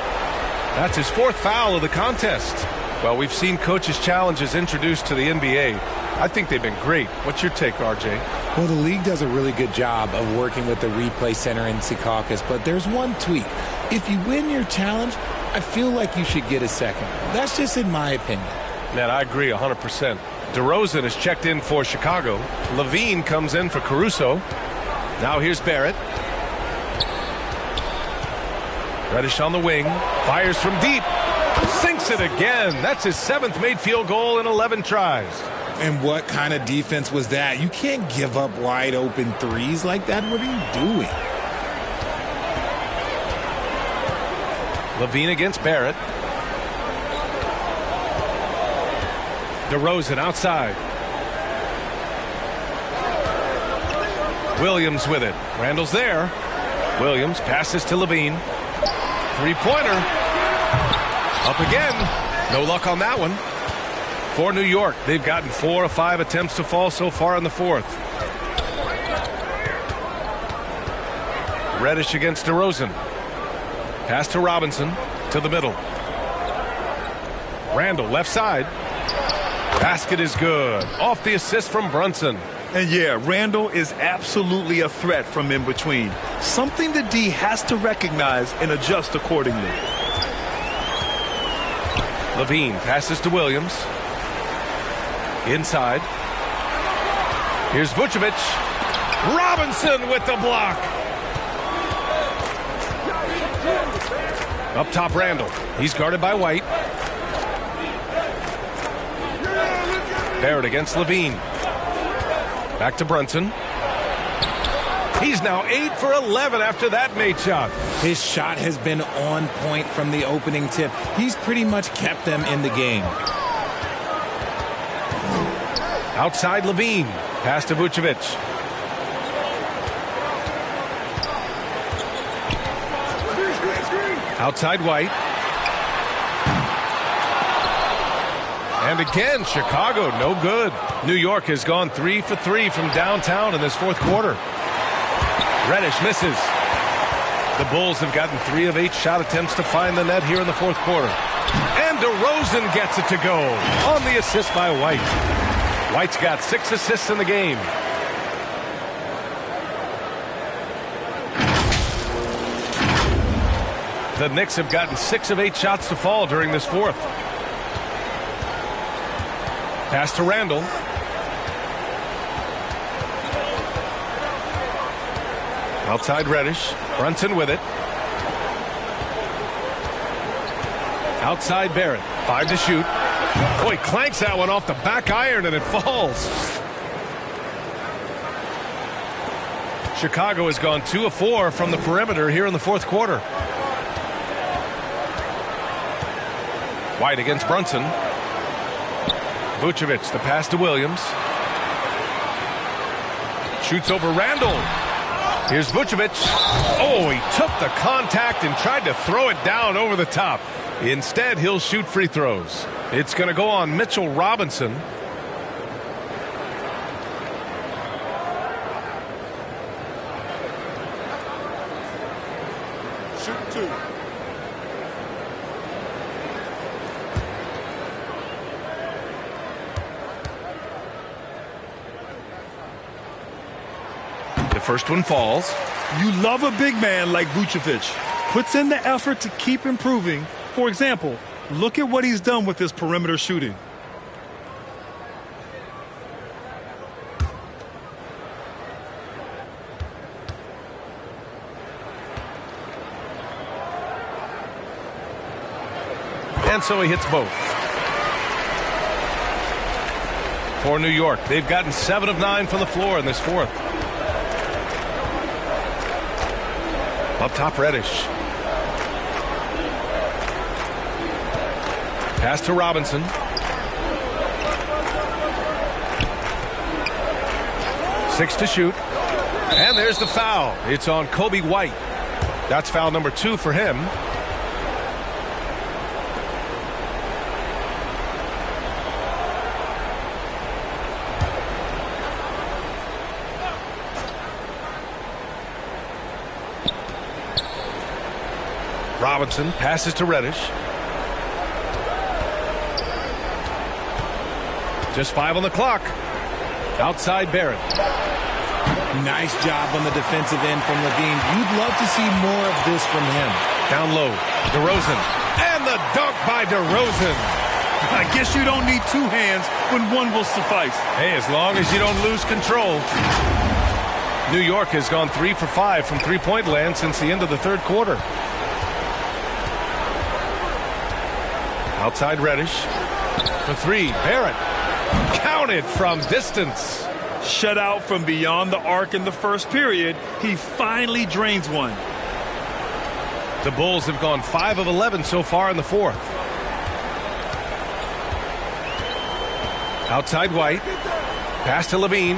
That's his fourth foul of the contest. Well, we've seen coaches' challenges introduced to the NBA. I think they've been great. What's your take, RJ? Well, the league does a really good job of working with the replay center in Secaucus, but there's one tweak. If you win your challenge, I feel like you should get a second. That's just in my opinion. Man, I agree 100%. DeRozan is checked in for Chicago. Levine comes in for Caruso. Now here's Barrett. Reddish on the wing. Fires from deep. Sinks it again. That's his 7th made field goal in 11 tries. And what kind of defense was that? You can't give up wide open threes like that. What are you doing? Levine against Barrett. DeRozan outside. Williams with it. Randall's there. Williams passes to Levine. Three-pointer. Up again. No luck on that one. For New York, they've gotten 4 of 5 attempts to fall so far in the fourth. Reddish against DeRozan. Pass to Robinson. To the middle. Randall left side. Basket is good. Off the assist from Brunson. And yeah, Randall is absolutely a threat from in between. Something the D has to recognize and adjust accordingly. Levine passes to Williams. Inside. Here's Vucevic. Robinson with the block. Up top, Randall. He's guarded by White. Barrett against Levine. Back to Brunson. He's now 8 for 11 after that made shot. His shot has been on point from the opening tip. He's pretty much kept them in the game. Outside Levine. Pass to Vucevic. Outside White. And again, Chicago, no good. New York has gone 3 for 3 from downtown in this fourth quarter. Reddish misses. The Bulls have gotten 3 of 8 shot attempts to find the net here in the fourth quarter. And DeRozan gets it to go on the assist by White. White's got 6 assists in the game. The Knicks have gotten 6 of 8 shots to fall during this fourth. Pass to Randall. Outside Reddish. Brunson with it. Outside Barrett. 5 to shoot. Boy, clanks that one off the back iron and it falls. Chicago has gone 2 of 4 from the perimeter here in the fourth quarter. White against Brunson. Vucevic, the pass to Williams. Shoots over Randall. Here's Vucevic. Oh, he took the contact and tried to throw it down over the top. Instead, he'll shoot free throws. It's going to go on Mitchell Robinson. Shoot 2. First one falls. You love a big man like Vucevic. Puts in the effort to keep improving. For example, look at what he's done with his perimeter shooting. And so he hits both. For New York, they've gotten 7 of 9 from the floor in this fourth. Up top, Reddish. Pass to Robinson. Six to shoot. And there's the foul. It's on Kobe White. That's foul number 2 for him. Robinson passes to Reddish. Just 5 on the clock. Outside Barrett. Nice job on the defensive end from Levine. You'd love to see more of this from him. Down low, DeRozan. And the dunk by DeRozan. I guess you don't need 2 hands when one will suffice. Hey, as long as you don't lose control. New York has gone 3 for 5 from three-point land since the end of the third quarter. Outside Reddish. For 3, Barrett. Counted from distance. Shut out from beyond the arc in the first period. He finally drains one. The Bulls have gone 5 of 11 so far in the fourth. Outside White. Pass to Levine.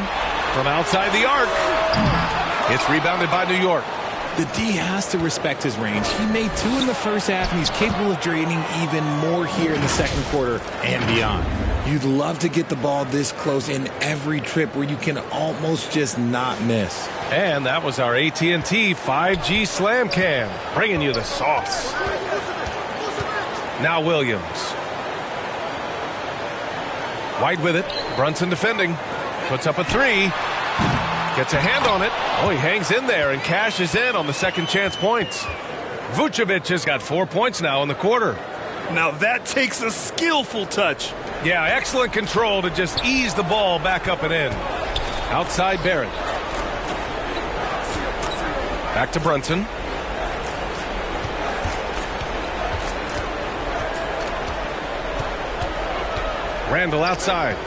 From outside the arc. It's rebounded by New York. The D has to respect his range. He made 2 in the first half, and he's capable of draining even more here in the second quarter and beyond. You'd love to get the ball this close in every trip where you can almost just not miss. And that was our AT&T 5G Slam Cam, bringing you the sauce. Now Williams. White with it. Brunson defending. Puts up a 3. Gets a hand on it. Oh, he hangs in there and cashes in on the second chance points. Vucevic has got 4 points now in the quarter. Now that takes a skillful touch. Yeah, excellent control to just ease the ball back up and in. Outside Barrett. Back to Brunson. Randall outside.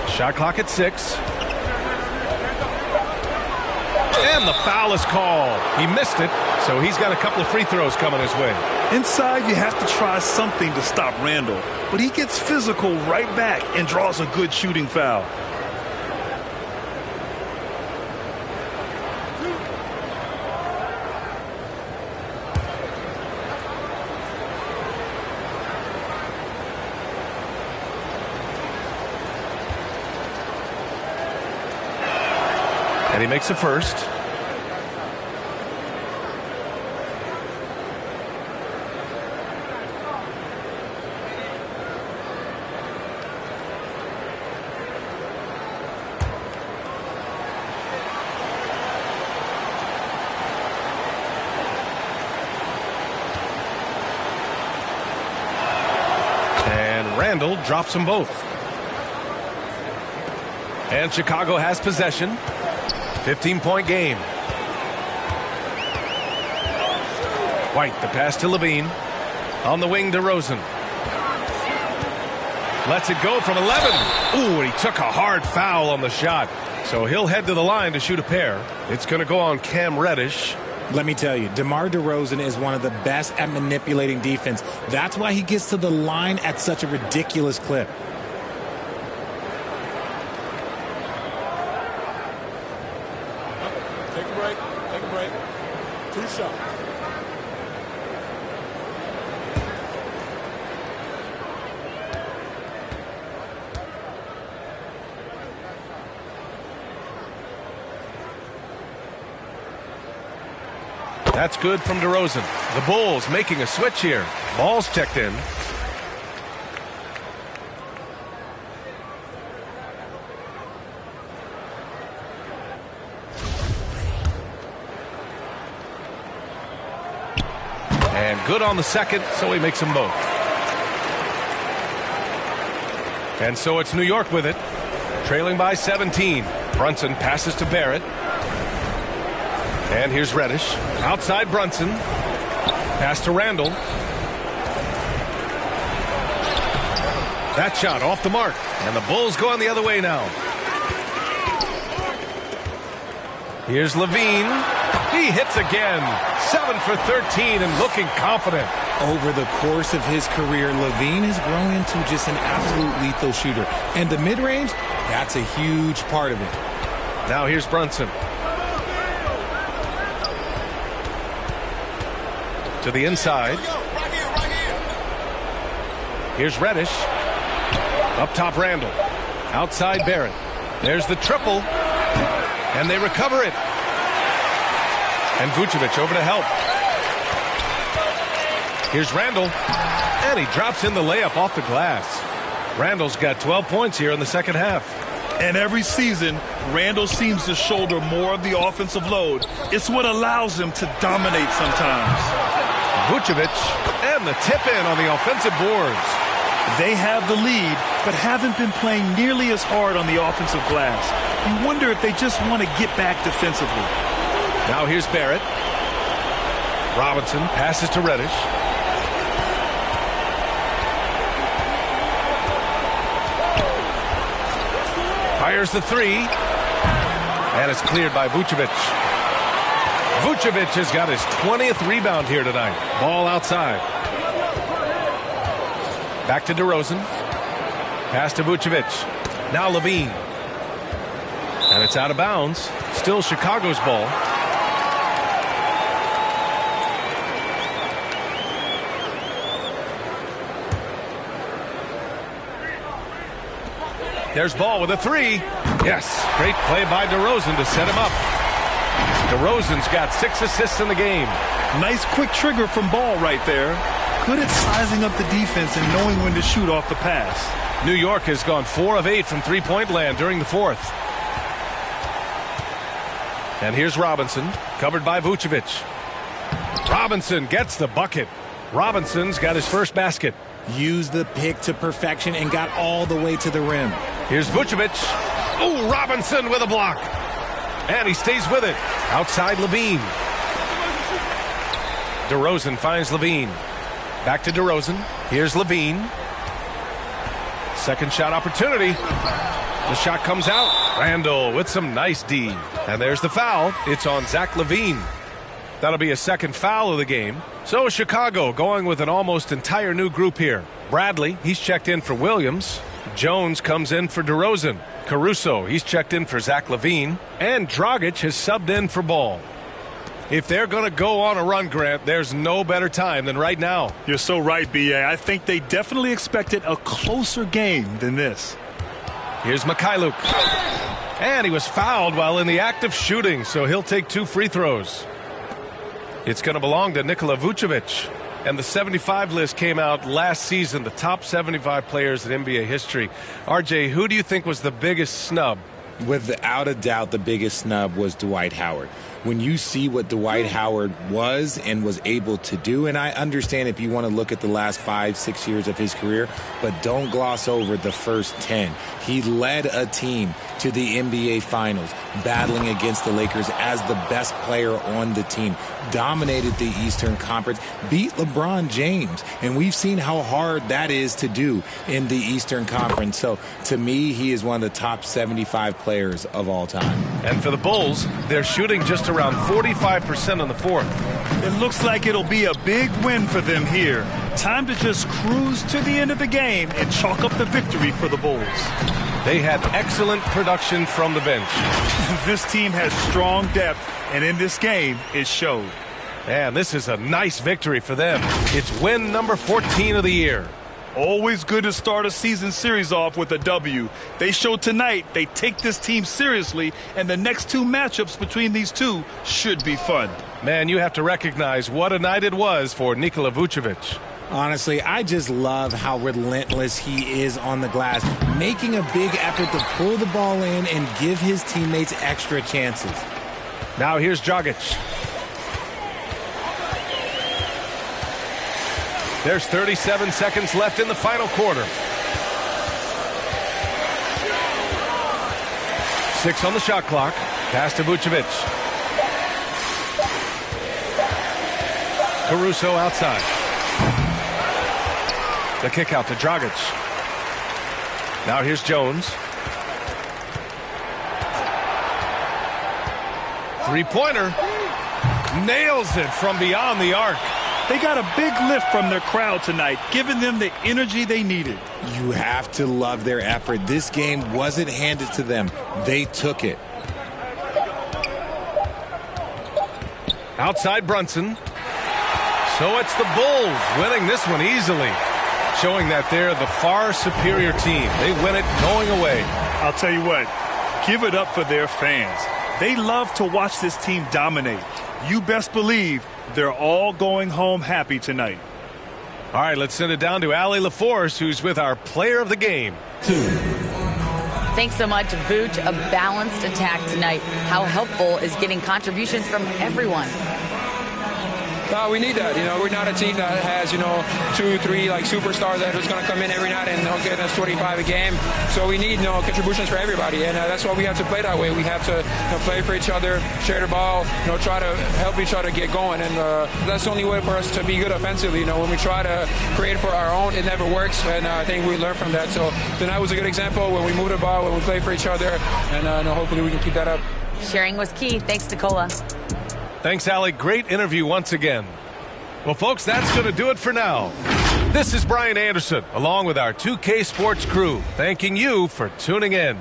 Shot clock at 6. And the foul is called. He missed it, so he's got a couple of free throws coming his way. Inside, you have to try something to stop Randall. But he gets physical right back and draws a good shooting foul. And he makes a first. And Randall drops them both. And Chicago has possession. 15-point game. White, the pass to Levine. On the wing, DeRozan. Lets it go from 11. Ooh, and he took a hard foul on the shot. So he'll head to the line to shoot a pair. It's going to go on Cam Reddish. Let me tell you, DeMar DeRozan is one of the best at manipulating defense. That's why he gets to the line at such a ridiculous clip. Take a break. Take a break. 2 shots. That's good from DeRozan. The Bulls making a switch here. Ball's checked in. And good on the second, so he makes them both. And so it's New York with it. Trailing by 17. Brunson passes to Barrett. And here's Reddish. Outside Brunson. Pass to Randall. That shot off the mark. And the Bulls going the other way now. Here's Levine. He hits again. 7 for 13 and looking confident. Over the course of his career, Levine has grown into just an absolute lethal shooter. And the mid-range, that's a huge part of it. Now here's Brunson. To the inside. Here's Reddish. Up top, Randall. Outside, Barrett. There's the triple. And they recover it. And Vucevic over to help. Here's Randall. And he drops in the layup off the glass. Randall's got 12 points here in the second half. And every season, Randall seems to shoulder more of the offensive load. It's what allows him to dominate sometimes. Vucevic and the tip-in on the offensive boards. They have the lead, but haven't been playing nearly as hard on the offensive glass. You wonder if they just want to get back defensively. Now here's Barrett. Robinson passes to Reddish. Fires the three. And it's cleared by Vucevic. Vucevic has got his 20th rebound here tonight. Ball outside. Back to DeRozan. Pass to Vucevic. Now Levine. And it's out of bounds. Still Chicago's ball. There's Ball with a three. Yes, great play by DeRozan to set him up. DeRozan's got 6 assists in the game. Nice quick trigger from Ball right there. Good at sizing up the defense and knowing when to shoot off the pass. New York has gone 4 of 8 from three-point land during the fourth. And here's Robinson, covered by Vucevic. Robinson gets the bucket. Robinson's got his first basket. Used the pick to perfection and got all the way to the rim. Here's Vucevic. Oh, Robinson with a block. And he stays with it. Outside Levine. DeRozan finds Levine. Back to DeRozan. Here's Levine. Second shot opportunity. The shot comes out. Randall with some nice D. And there's the foul. It's on Zach LaVine. That'll be a second foul of the game. So Chicago going with an almost entire new group here. Bradley, he's checked in for Williams. Jones comes in for DeRozan. Caruso, he's checked in for Zach LaVine. And Dragic has subbed in for Ball. If they're going to go on a run, Grant, there's no better time than right now. You're so right, B.A. I think they definitely expected a closer game than this. Here's Mikhailuk. And he was fouled while in the act of shooting, so he'll take 2 free throws. It's going to belong to Nikola Vucevic. And the 75 list came out last season, the top 75 players in NBA history. RJ, who do you think was the biggest snub? Without a doubt, the biggest snub was Dwight Howard. When you see what Dwight Howard was and was able to do, and I understand if you want to look at the last 5-6 years of his career, but don't gloss over the first 10. He led a team to the NBA Finals, battling against the Lakers as the best player on the team, dominated the Eastern Conference, beat LeBron James, and we've seen how hard that is to do in the Eastern Conference. So, to me, he is one of the top 75 players of all time. And for the Bulls, they're shooting just around 45% on the fourth. It looks like it'll be a big win for them here. Time to just cruise to the end of the game and chalk up the victory for the Bulls. They had excellent production from the bench. This team has strong depth, and in this game, it showed. And this is a nice victory for them. It's win number 14 of the year. Always good to start a season series off with a W. They showed tonight they take this team seriously, and the next 2 matchups between these two should be fun. Man, you have to recognize what a night it was for Nikola Vucevic. Honestly, I just love how relentless he is on the glass, making a big effort to pull the ball in and give his teammates extra chances. Now here's Dragic. There's 37 seconds left in the final quarter. 6 on the shot clock. Pass to Vucevic. Caruso outside. The kick out to Dragic. Now here's Jones. 3-pointer. Nails it from beyond the arc. They got a big lift from their crowd tonight, giving them the energy they needed. You have to love their effort. This game wasn't handed to them. They took it. Outside Brunson. So it's the Bulls winning this one easily, showing that they're the far superior team. They win it going away. I'll tell you what, give it up for their fans. They love to watch this team dominate. You best believe they're all going home happy tonight. All right, let's send it down to Allie LaForce, who's with our player of the game. Thanks so much, Vooch. A balanced attack tonight. How helpful is getting contributions from everyone? We need that. We're not a team that has, 2, 3 superstars that are just going to come in every night and get us 25 a game. So we need, contributions for everybody, and that's why we have to play that way. We have to play for each other, share the ball, try to help each other get going, and that's the only way for us to be good offensively. When we try to create for our own, it never works, and I think we learned from that. So tonight was a good example when we move the ball, when we play for each other, and hopefully we can keep that up. Sharing was key. Thanks, Nicola. Thanks, Allie. Great interview once again. Well, folks, that's going to do it for now. This is Brian Anderson, along with our 2K Sports crew, thanking you for tuning in.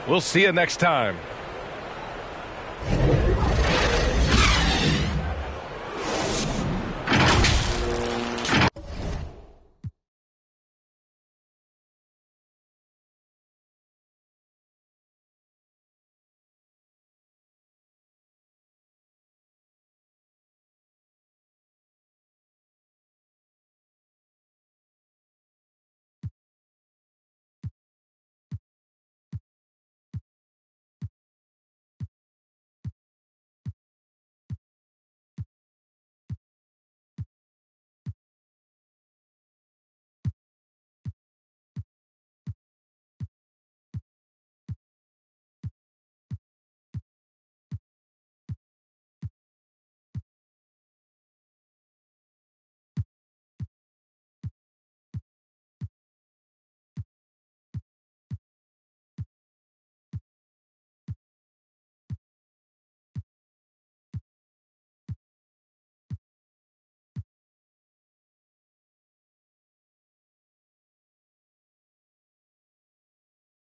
We'll see you next time.